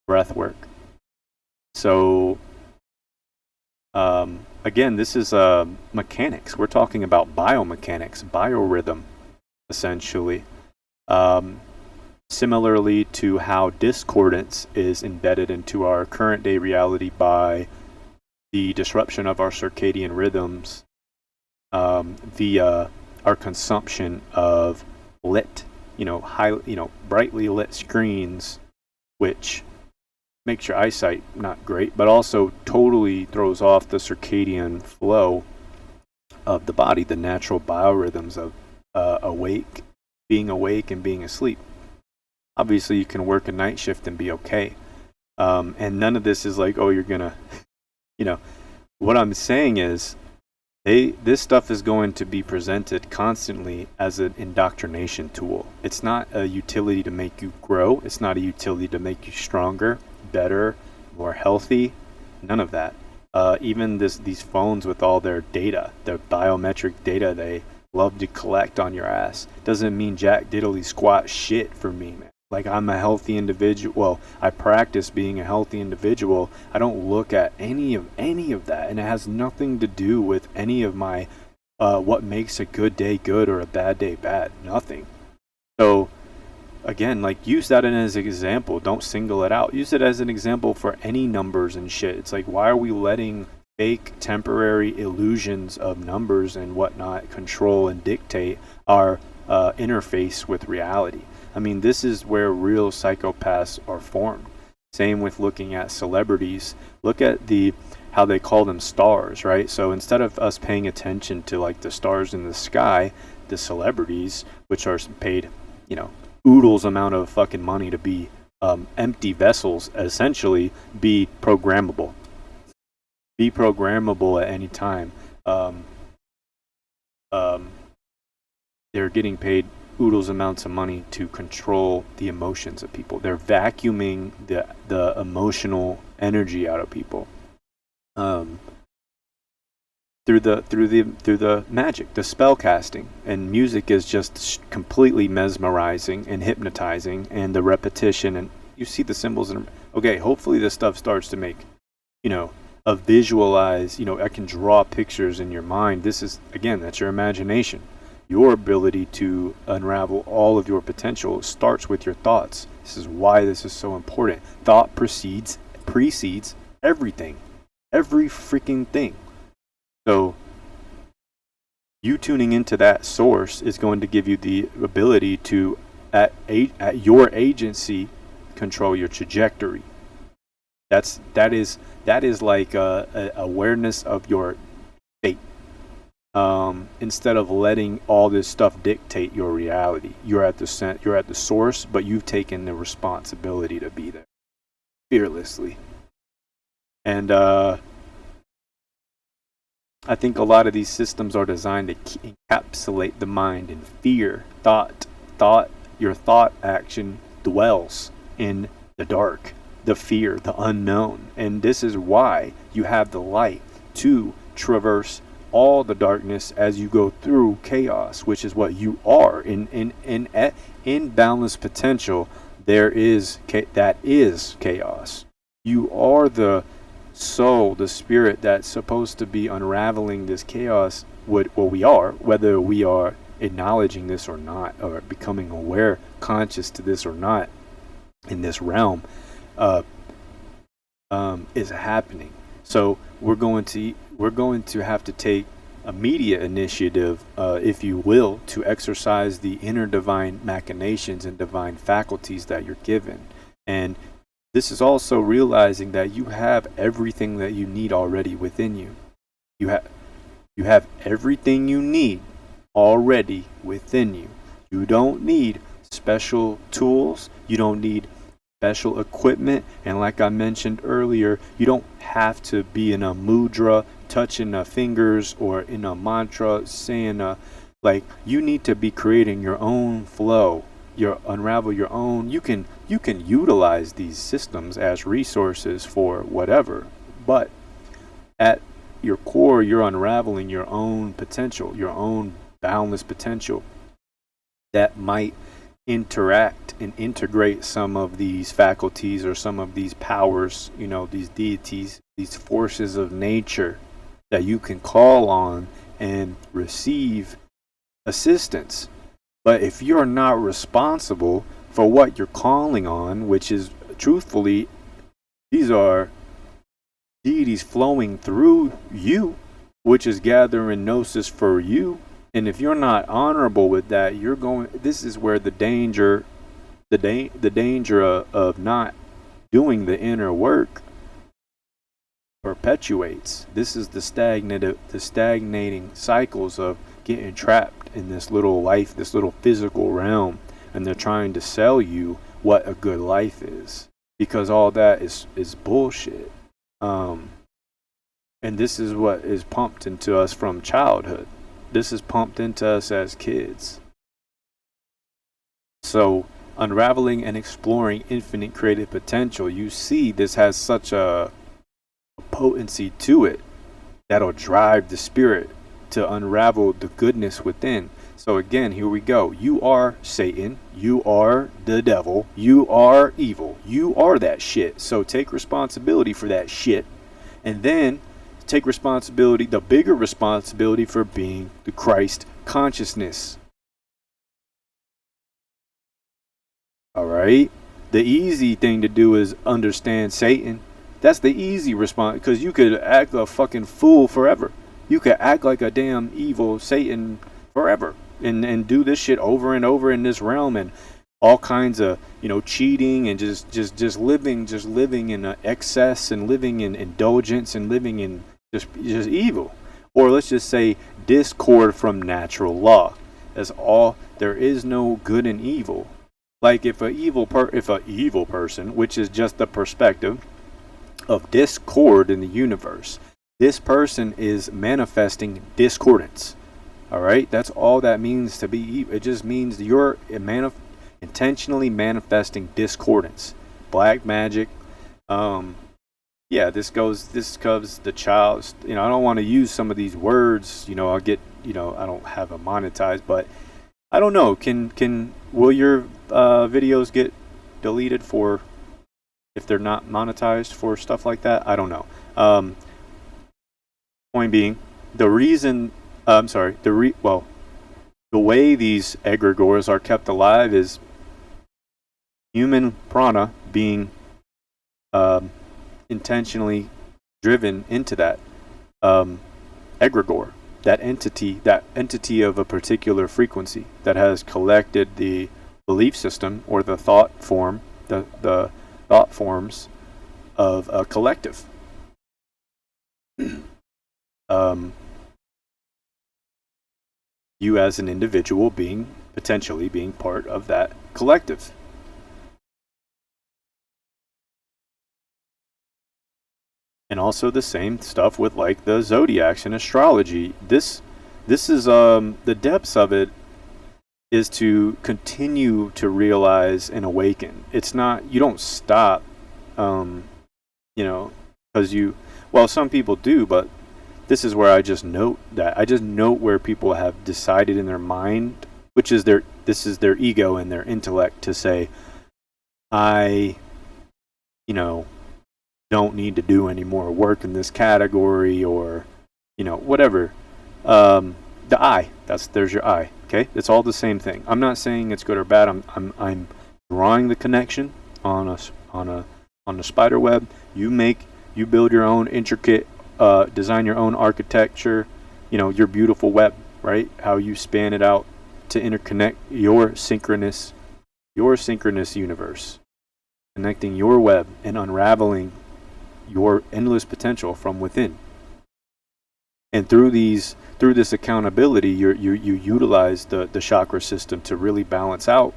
breath work. So again, this is mechanics. We're talking about biomechanics, biorhythm, essentially. Similarly to how discordance is embedded into our current day reality by the disruption of our circadian rhythms via our consumption of lit, brightly lit screens, which makes your eyesight not great, but also totally throws off the circadian flow of the body, the natural biorhythms of being awake and being asleep. Obviously, you can work a night shift and be okay. And none of this is like, oh, you're gonna, what I'm saying is, this stuff is going to be presented constantly as an indoctrination tool. It's not a utility to make you grow. It's not a utility to make you stronger, better, more healthy. None of that. Even these phones with all their data, their biometric data they love to collect on your ass, doesn't mean jack diddly squat shit for me, man. Like, I'm a healthy individual. Well, I practice being a healthy individual. I don't look at any of that, and it has nothing to do with any of my what makes a good day good or a bad day bad. Nothing. So again, like, use that as an example. Don't single it out. Use it as an example for any numbers and shit. It's like, why are we letting fake temporary illusions of numbers and whatnot control and dictate our interface with reality? I mean, this is where real psychopaths are formed. Same with looking at celebrities. Look at how they call them stars, right? So instead of us paying attention to like the stars in the sky, the celebrities, which are paid, oodles amount of fucking money to be empty vessels, essentially be programmable. Be programmable at any time. They're getting paid oodles amounts of money to control the emotions of people. They're vacuuming the emotional energy out of people through the magic, the spell casting. And music is just completely mesmerizing and hypnotizing, and the repetition, and you see the symbols. And okay, hopefully this stuff starts to make a visualize. I can draw pictures in your mind. This is, again, that's your imagination. Your ability to unravel all of your potential starts with your thoughts. This is why this is so important. Thought precedes everything. Every freaking thing. So you tuning into that source is going to give you the ability to, at your agency, control your trajectory. That is like a awareness of your fate. Instead of letting all this stuff dictate your reality, you're at the source, but you've taken the responsibility to be there fearlessly. And I think a lot of these systems are designed to encapsulate the mind in fear. Your thought action dwells in the dark, the fear, the unknown, and this is why you have the light to traverse all the darkness as you go through chaos, which is what you are. In balanced potential, that is chaos. You are the soul, the spirit that's supposed to be unraveling this chaos. We are, whether we are acknowledging this or not, or becoming aware, conscious to this or not, in this realm, uh, is happening. So we're going to have to take immediate initiative, if you will, to exercise the inner divine machinations and divine faculties that you're given. And this is also realizing that you have everything that you need already within you. You have everything you need already within you. You don't need special tools. You don't need special equipment. And like I mentioned earlier, you don't have to be in a mudra, touching the fingers, or in a mantra, saying like, you need to be creating your own flow, unravel your own. You can utilize these systems as resources for whatever, but at your core, you're unraveling your own potential, your own boundless potential that might interact and integrate some of these faculties or some of these powers, these deities, these forces of nature that you can call on and receive assistance. But if you're not responsible for what you're calling on, which is truthfully, these are deities flowing through you, which is gathering gnosis for you. And if you're not honorable with that, this is where the danger of not doing the inner work perpetuates. This is the stagnating cycles of getting trapped in this little life, this little physical realm, and they're trying to sell you what a good life is, because all that is bullshit. And this is what is pumped into us from childhood. This is pumped into us as kids. So unraveling and exploring infinite creative potential, you see this has such a potency to it that'll drive the spirit to unravel the goodness within. So again, here we go. You are Satan. You are the devil. You are evil. You are that shit. So take responsibility for that shit. And then take responsibility, the bigger responsibility, for being the Christ consciousness. All right? The easy thing to do is understand Satan. That's the easy response, because you could act a fucking fool forever. You could act like a damn evil Satan forever and do this shit over and over in this realm, and all kinds of, cheating and just living in excess, and living in indulgence, and living in just evil. Or let's just say discord from natural law. That's all. There is no good and evil. Like if a evil person, which is just the perspective of discord in the universe, this person is manifesting discordance. All right, that's all that means to be evil. It just means you're intentionally manifesting discordance, black magic. This covers the child. I don't want to use some of these words. I'll get. I don't have it monetized, but I don't know. Will your videos get deleted for if they're not monetized for stuff like that? I don't know. Point being, the way these egregores are kept alive is human prana being intentionally driven into that egregore, that entity of a particular frequency that has collected the belief system or the thought forms of a collective. You as an individual potentially being part of that collective. And also the same stuff with like the zodiacs and astrology. This is the depths of it is to continue to realize and awaken. It's not, you don't stop, because some people do, but this is where I just note where people have decided in their mind, which is this is their ego and their intellect, to say, I, don't need to do any more work in this category, or, whatever. The There's your eye. Okay, it's all the same thing. I'm not saying it's good or bad. I'm drawing the connection on a spider web. You build your own intricate, design your own architecture. Your beautiful web, right? How you span it out to interconnect your synchronous universe, connecting your web and unraveling your endless potential from within. And through this accountability, you utilize the chakra system to really balance out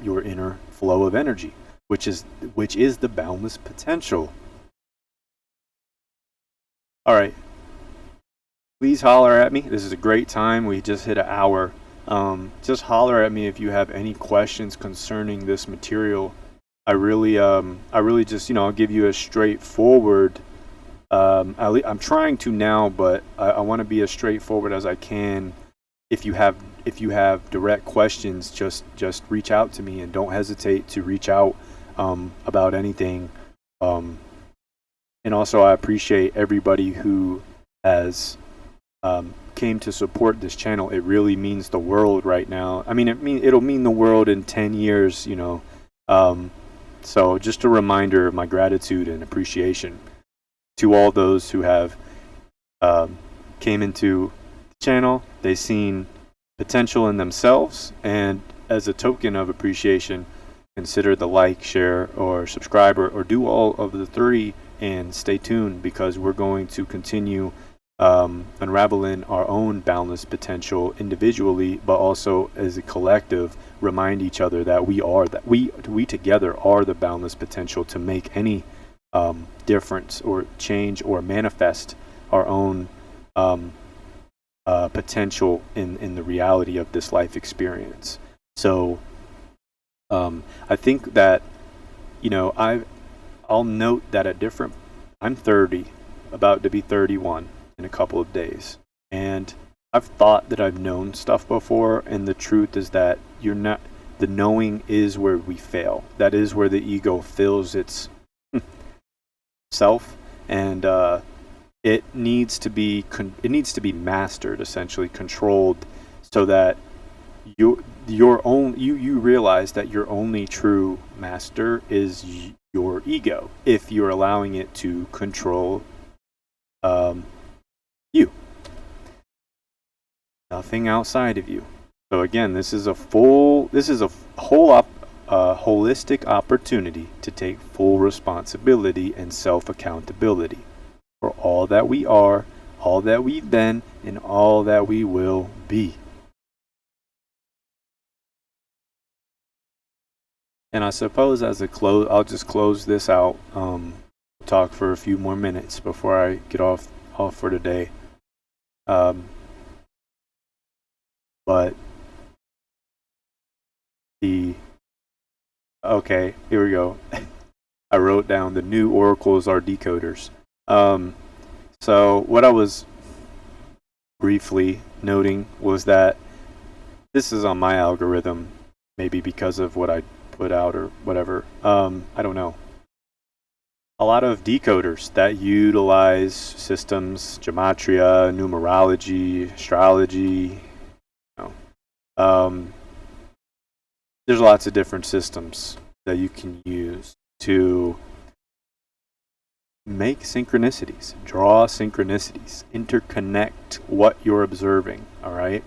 your inner flow of energy, which is the boundless potential. All right, please holler at me. This is a great time. We just hit an hour. Just holler at me if you have any questions concerning this material. I really just I'll give you a straightforward. I'm trying to now, but I want to be as straightforward as I can. If you have direct questions, just reach out to me, and don't hesitate to reach out about anything. And also, I appreciate everybody who has came to support this channel. It really means the world right now. I mean, it'll mean the world in 10 years. So just a reminder of my gratitude and appreciation to all those who have came into the channel. They've seen potential in themselves, and as a token of appreciation, consider the like, share, or subscribe, or do all of the three, and stay tuned, because we're going to continue unraveling our own boundless potential individually, but also as a collective, remind each other that we together are the boundless potential to make any difference or change or manifest our own potential in the reality of this life experience. So I think that I'll note that I'm 30, about to be 31 in a couple of days, and I've thought that I've known stuff before, and the truth is that the knowing is where we fail. That is where the ego fills its self, and it needs to be mastered, essentially controlled, so that you realize that your only true master is your ego, if you're allowing it to control you, nothing outside of you. So again, this is a holistic opportunity to take full responsibility and self-accountability for all that we are, all that we've been, and all that we will be. And I suppose as a close, I'll just close this out. Talk for a few more minutes before I get off for today. But okay, here we go. I wrote down the new oracles are decoders. So what I was briefly noting was that this is on my algorithm, maybe because of what I put out or whatever. I don't know. A lot of decoders that utilize systems, gematria, numerology, astrology. There's lots of different systems that you can use to make synchronicities, draw synchronicities, interconnect what you're observing, all right?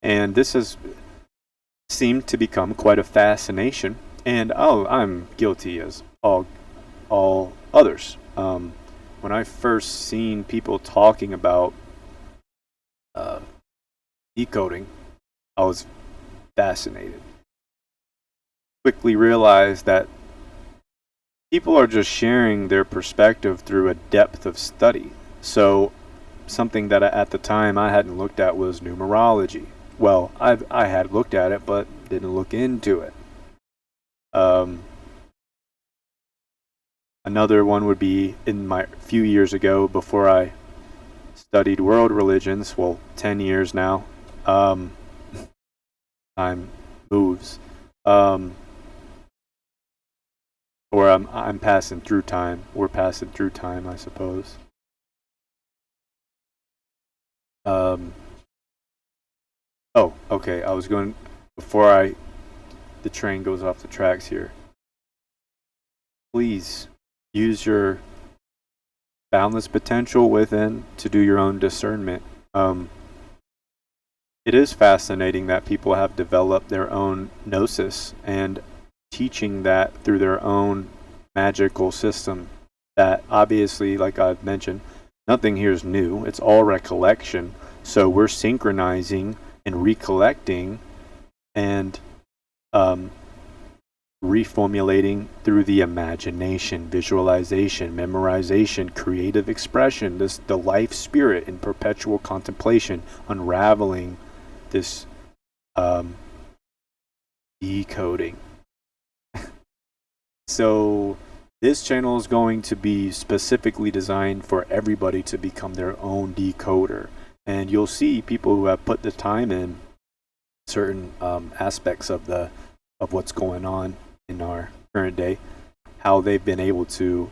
And this has seemed to become quite a fascination, and I'm guilty as all others. When I first seen people talking about decoding, I was fascinated. Quickly realized that people are just sharing their perspective through a depth of study. So something that at the time I hadn't looked at was numerology. Well, I had looked at it, but didn't look into it. Another one would be in my few years ago, before I studied world religions. Well, 10 years now. Time moves. Or I'm passing through time. We're passing through time, I suppose. Oh, okay. I was going before the train goes off the tracks here. Please use your boundless potential within to do your own discernment. It is fascinating that people have developed their own gnosis and teaching that through their own magical system. That obviously, like I've mentioned, nothing here is new. It's all recollection. So we're synchronizing and recollecting and reformulating through the imagination, visualization, memorization, creative expression, the life spirit in perpetual contemplation, unraveling this decoding. So this channel is going to be specifically designed for everybody to become their own decoder. And you'll see people who have put the time in certain aspects of what's going on in our current day, how they've been able to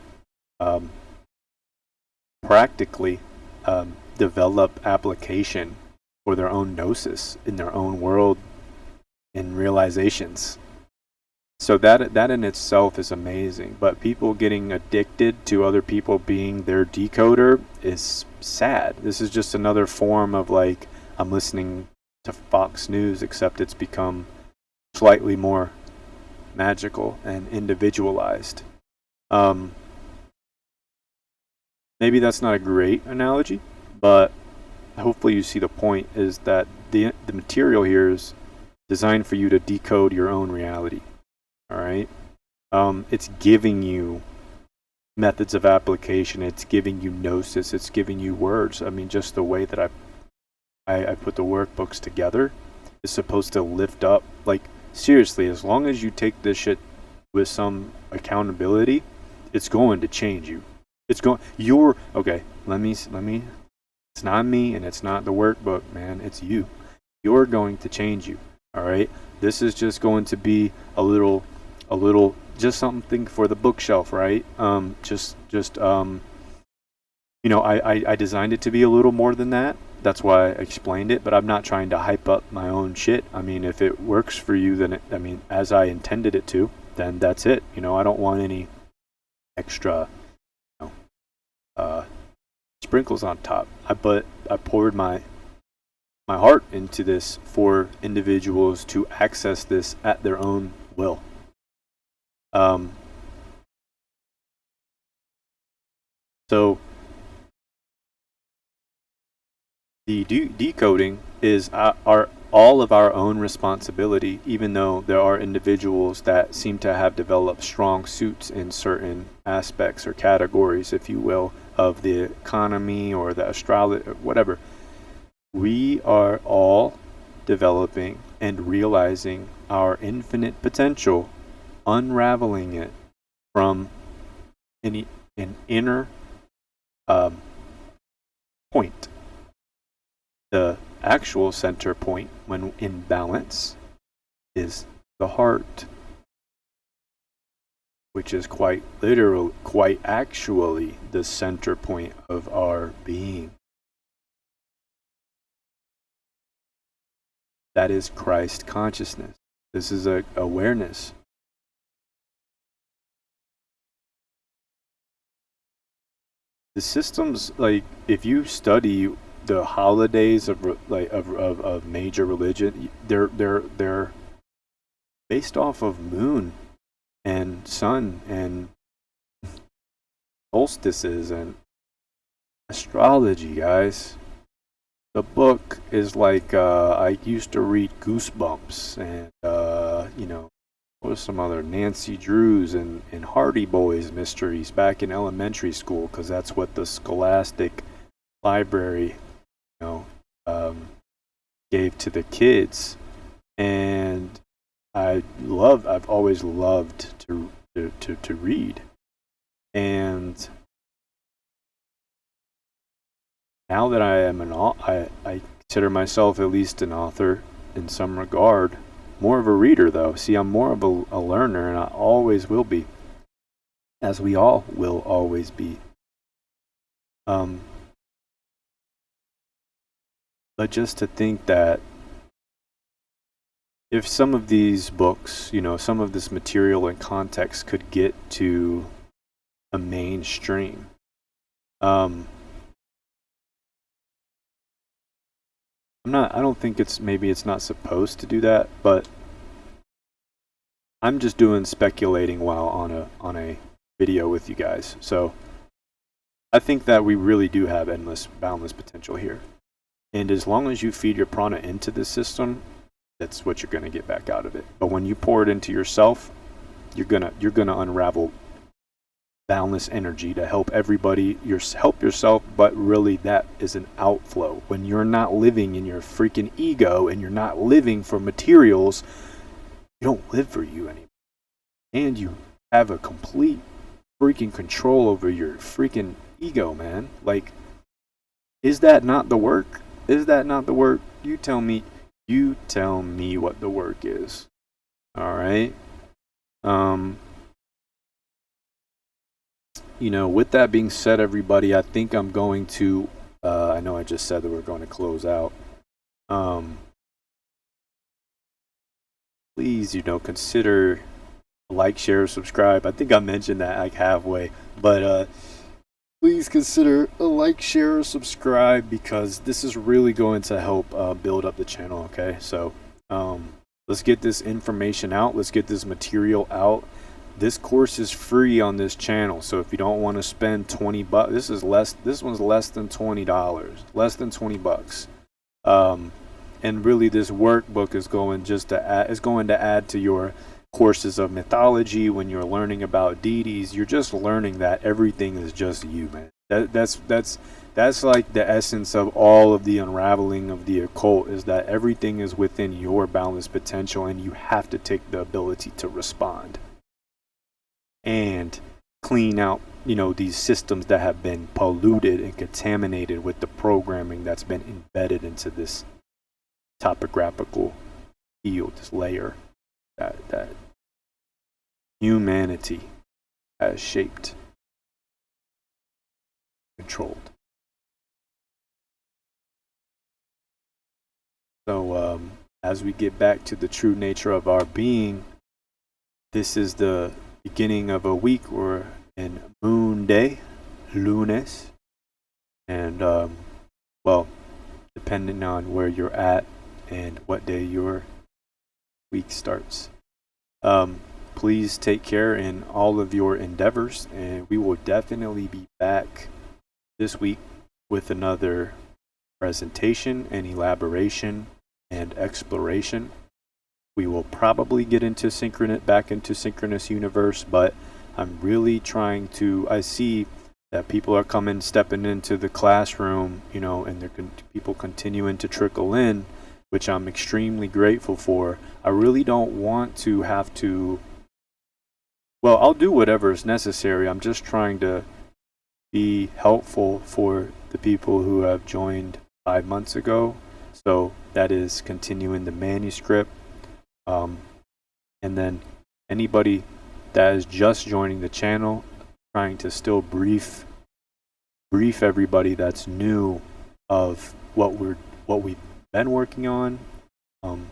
practically develop application for their own gnosis in their own world and realizations. So that in itself is amazing. But people getting addicted to other people being their decoder is sad. This is just another form of like, I'm listening to Fox News, except it's become slightly more magical and individualized. Maybe that's not a great analogy, but hopefully you see the point is that the material here is designed for you to decode your own reality. All right. It's giving you methods of application. It's giving you gnosis. It's giving you words. I mean, just the way that I put the workbooks together is supposed to lift up. Like, seriously, as long as you take this shit with some accountability, it's going to change you. It's going. You're okay. Let me. It's not me, and it's not the workbook, man. It's you. You're going to change you. All right. This is just going to be a little, just something for the bookshelf, right? I designed it to be a little more than that. That's why I explained it, but I'm not trying to hype up my own shit. I mean, if it works for you, then as I intended it to, then that's it. I don't want any extra, sprinkles on top. But I poured my heart into this for individuals to access this at their own will. So the decoding is all of our own responsibility, even though there are individuals that seem to have developed strong suits in certain aspects or categories, if you will, of the economy or the astrology, whatever. We are all developing and realizing our infinite potential, unraveling it from an inner point. The actual center point, when in balance, is the heart, which is quite actually the center point of our being. That is Christ consciousness. This is a awareness. The systems, like, if you study the holidays of major religion, they're based off of moon and sun and solstices and astrology, guys. The book is like, I used to read Goosebumps and what was some other Nancy Drews and Hardy Boys mysteries back in elementary school, because that's what the Scholastic library gave to the kids. And I've always loved to read. And now that I am I consider myself at least an author in some regard. More of a reader, though. See, I'm more of a learner, and I always will be, as we all will always be. But just to think that if some of these books, some of this material and context could get to a mainstream, I don't think maybe it's not supposed to do that, but I'm just doing speculating while on a video with you guys. So I think that we really do have endless, boundless potential here. And as long as you feed your prana into the system, that's what you're going to get back out of it. But when you pour it into yourself, you're gonna unravel boundless energy to help everybody, help yourself, but really that is an outflow. When you're not living in your freaking ego and you're not living for materials, you don't live for you anymore. And you have a complete freaking control over your freaking ego, man. Like, is that not the work? Is that not the work? You tell me what the work is. All right. With that being said, everybody, I think I'm going to, I know I just said that we're going to close out. Please, consider like, share, subscribe. I think I mentioned that like halfway, but please consider a like, share, or subscribe, because this is really going to help build up the channel. Okay, so let's get this information out. Let's get this material out. This course is free on this channel, so if you don't want to spend $20, this one's less than $20, less than $20. And really, this workbook is going to add to your courses of mythology. When you're learning about deities, you're just learning that everything is just you, man. That's like the essence of all of the unraveling of the occult, is that everything is within your boundless potential, and you have to take the ability to respond and clean out, these systems that have been polluted and contaminated with the programming that's been embedded into this topographical field, this layer that humanity has shaped, controlled. So as we get back to the true nature of our being, this is the beginning of a week. We're in Moon Day, Lunes, and depending on where you're at and what day your week starts. Please take care in all of your endeavors, and we will definitely be back this week with another presentation and elaboration and exploration. We will probably get into back into Synchronous Universe, but I'm really trying to, I see that people are stepping into the classroom, and people continuing to trickle in, which I'm extremely grateful for. I really don't want to have to, I'll do whatever is necessary. I'm just trying to be helpful for the people who have joined 5 months ago. So that is continuing the manuscript. And then anybody that is just joining the channel, trying to still brief everybody that's new of what we've been working on, and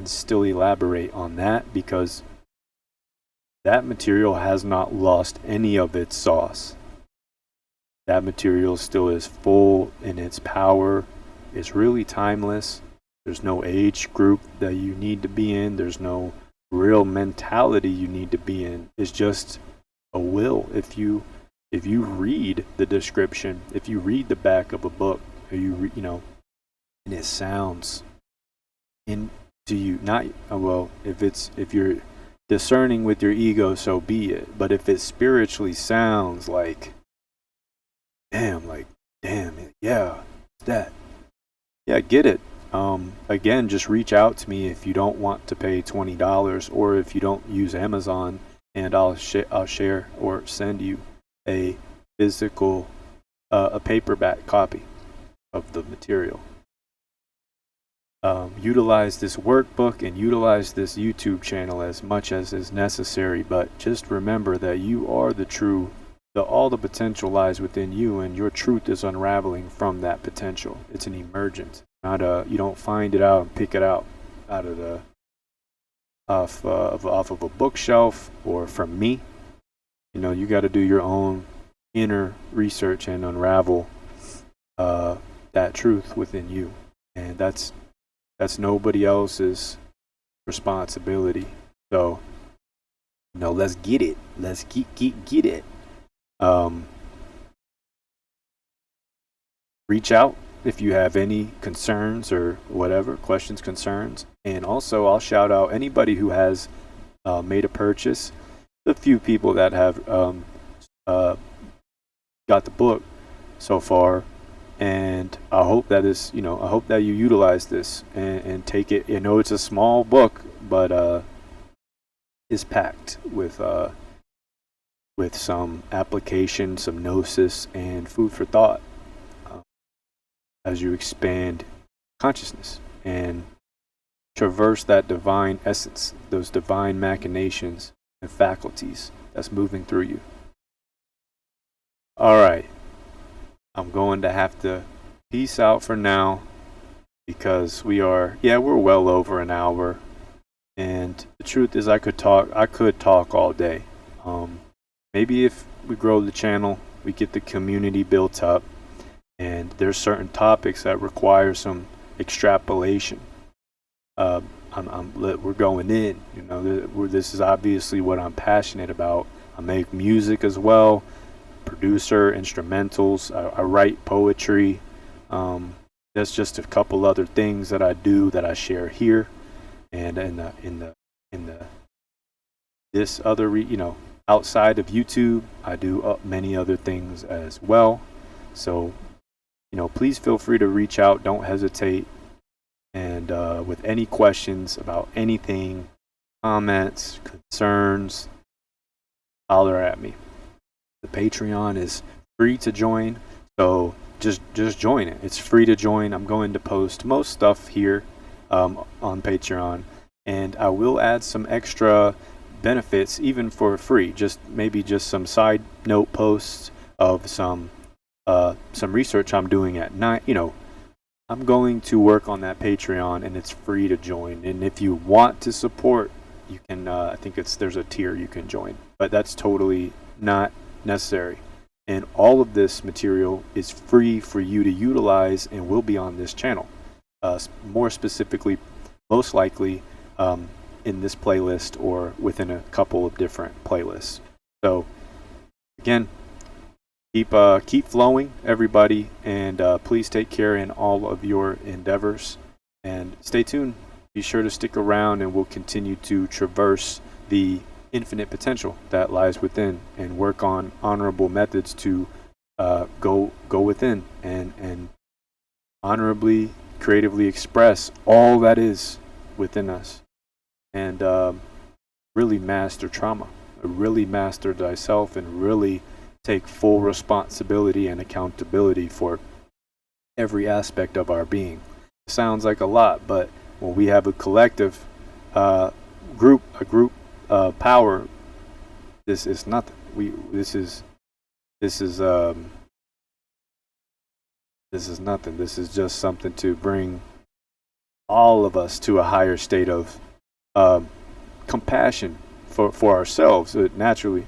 still elaborate on that, because that material has not lost any of its sauce. That material still is full in its power. It's really timeless. There's no age group that you need to be in. There's no real mentality you need to be in. It's just a will. If you read the description, if you read the back of a book, or and it sounds into you, not if you're discerning with your ego, so be it. But if it spiritually sounds like, damn, yeah, that, yeah, get it. Again, just reach out to me if you don't want to pay $20, or if you don't use Amazon, and I'll share or send you a physical, a paperback copy of the material. Utilize this workbook and utilize this YouTube channel as much as is necessary, but just remember that you are the true, all the potential lies within you, and your truth is unraveling from that potential. It's an emergence. Not you don't find it out and pick it out of the off of a bookshelf or from me. You got to do your own inner research and unravel that truth within you, and that's nobody else's responsibility. So, let's get it. Let's get it. Reach out if you have any concerns or whatever, questions, concerns. And also, I'll shout out anybody who has made a purchase. A few people that have got the book so far. And I hope that I hope that you utilize this and take it. It's a small book, but it's packed with some application, some gnosis, and food for thought as you expand consciousness and traverse that divine essence, those divine machinations and faculties that's moving through you. All right. I'm going to have to peace out for now because we're well over an hour. And the truth is I could talk all day. Maybe if we grow the channel, we get the community built up, and there's certain topics that require some extrapolation. We're going in. This is obviously what I'm passionate about. I make music as well, producer, instrumentals. I write poetry. That's just a couple other things that I do that I share here, and this other outside of YouTube, I do many other things as well. So please feel free to reach out. Don't hesitate. And with any questions about anything, comments, concerns, holler at me. The Patreon is free to join, so just join it. It's free to join. I'm going to post most stuff here on Patreon, and I will add some extra benefits even for free. Maybe just some side note posts of some research I'm doing at night. I'm going to work on that Patreon, and it's free to join. And if you want to support, you can. I think there's a tier you can join, but that's totally not necessary. And all of this material is free for you to utilize and will be on this channel. More specifically, most likely in this playlist or within a couple of different playlists. So again, keep flowing, everybody, and please take care in all of your endeavors. And stay tuned. Be sure to stick around, and we'll continue to traverse the infinite potential that lies within, and work on honorable methods to go within and honorably, creatively express all that is within us, and really master trauma, really master thyself, and really take full responsibility and accountability for every aspect of our being. It sounds like a lot, but when we have a collective group power, this is nothing. This is nothing. This is just something to bring all of us to a higher state of compassion for ourselves. Naturally,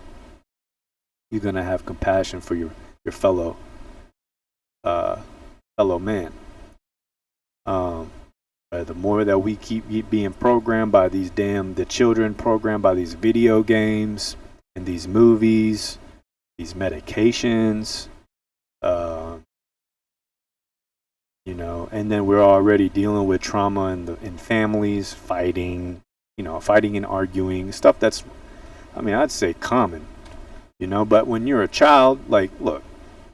you're gonna have compassion for your fellow man. The more that we keep being programmed by the children programmed by these video games and these movies, these medications, and then we're already dealing with trauma in families, fighting and arguing, stuff that's, I'd say common, but when you're a child, look,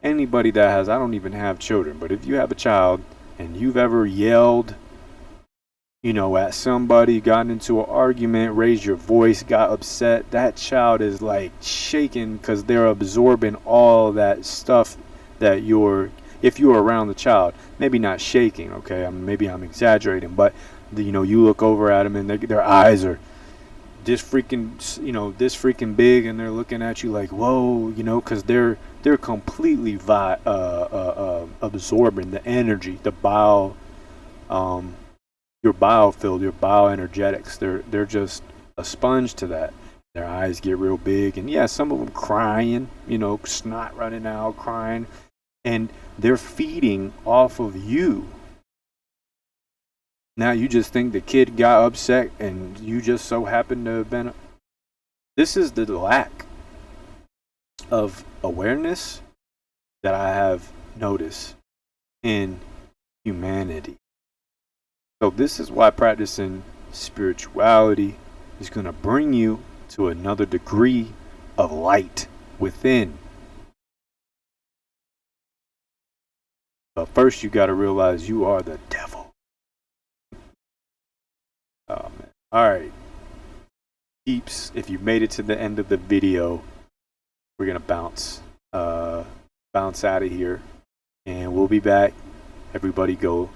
anybody that has, I don't even have children, but if you have a child and you've ever yelled, at somebody, gotten into an argument, raised your voice, got upset, that child is shaking because they're absorbing all that stuff that if you're around the child, maybe not shaking, okay? Maybe I'm exaggerating, but you look over at them and their eyes are this freaking big, and they're looking at you like, whoa, because they're completely absorbing the energy, the bile your biofilm, your bioenergetics. They're just a sponge to that. Their eyes get real big, and yeah, some of them crying, snot running out, crying, and they're feeding off of you. Now you just think the kid got upset, and you just so happened to have been. This is the lack of awareness that I have noticed in humanity. So this is why practicing spirituality is going to bring you to another degree of light within. But first you got to realize you are the devil. Oh man. All right. Peeps, if you made it to the end of the video, we're going to bounce out of here, and we'll be back. Everybody go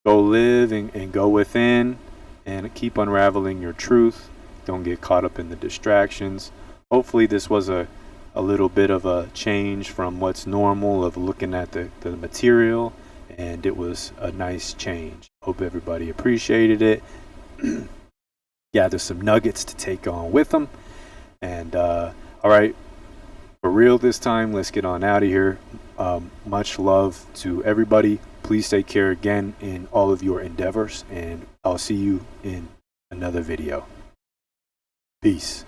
live and go within and keep unraveling your truth. Don't get caught up in the distractions. Hopefully this was a little bit of a change from what's normal of looking at the material, and it was a nice change. Hope everybody appreciated it. Gather some nuggets to take on with them. And all right, for real this time, let's get on out of here. Much love to everybody. Please take care again in all of your endeavors, and I'll see you in another video. Peace.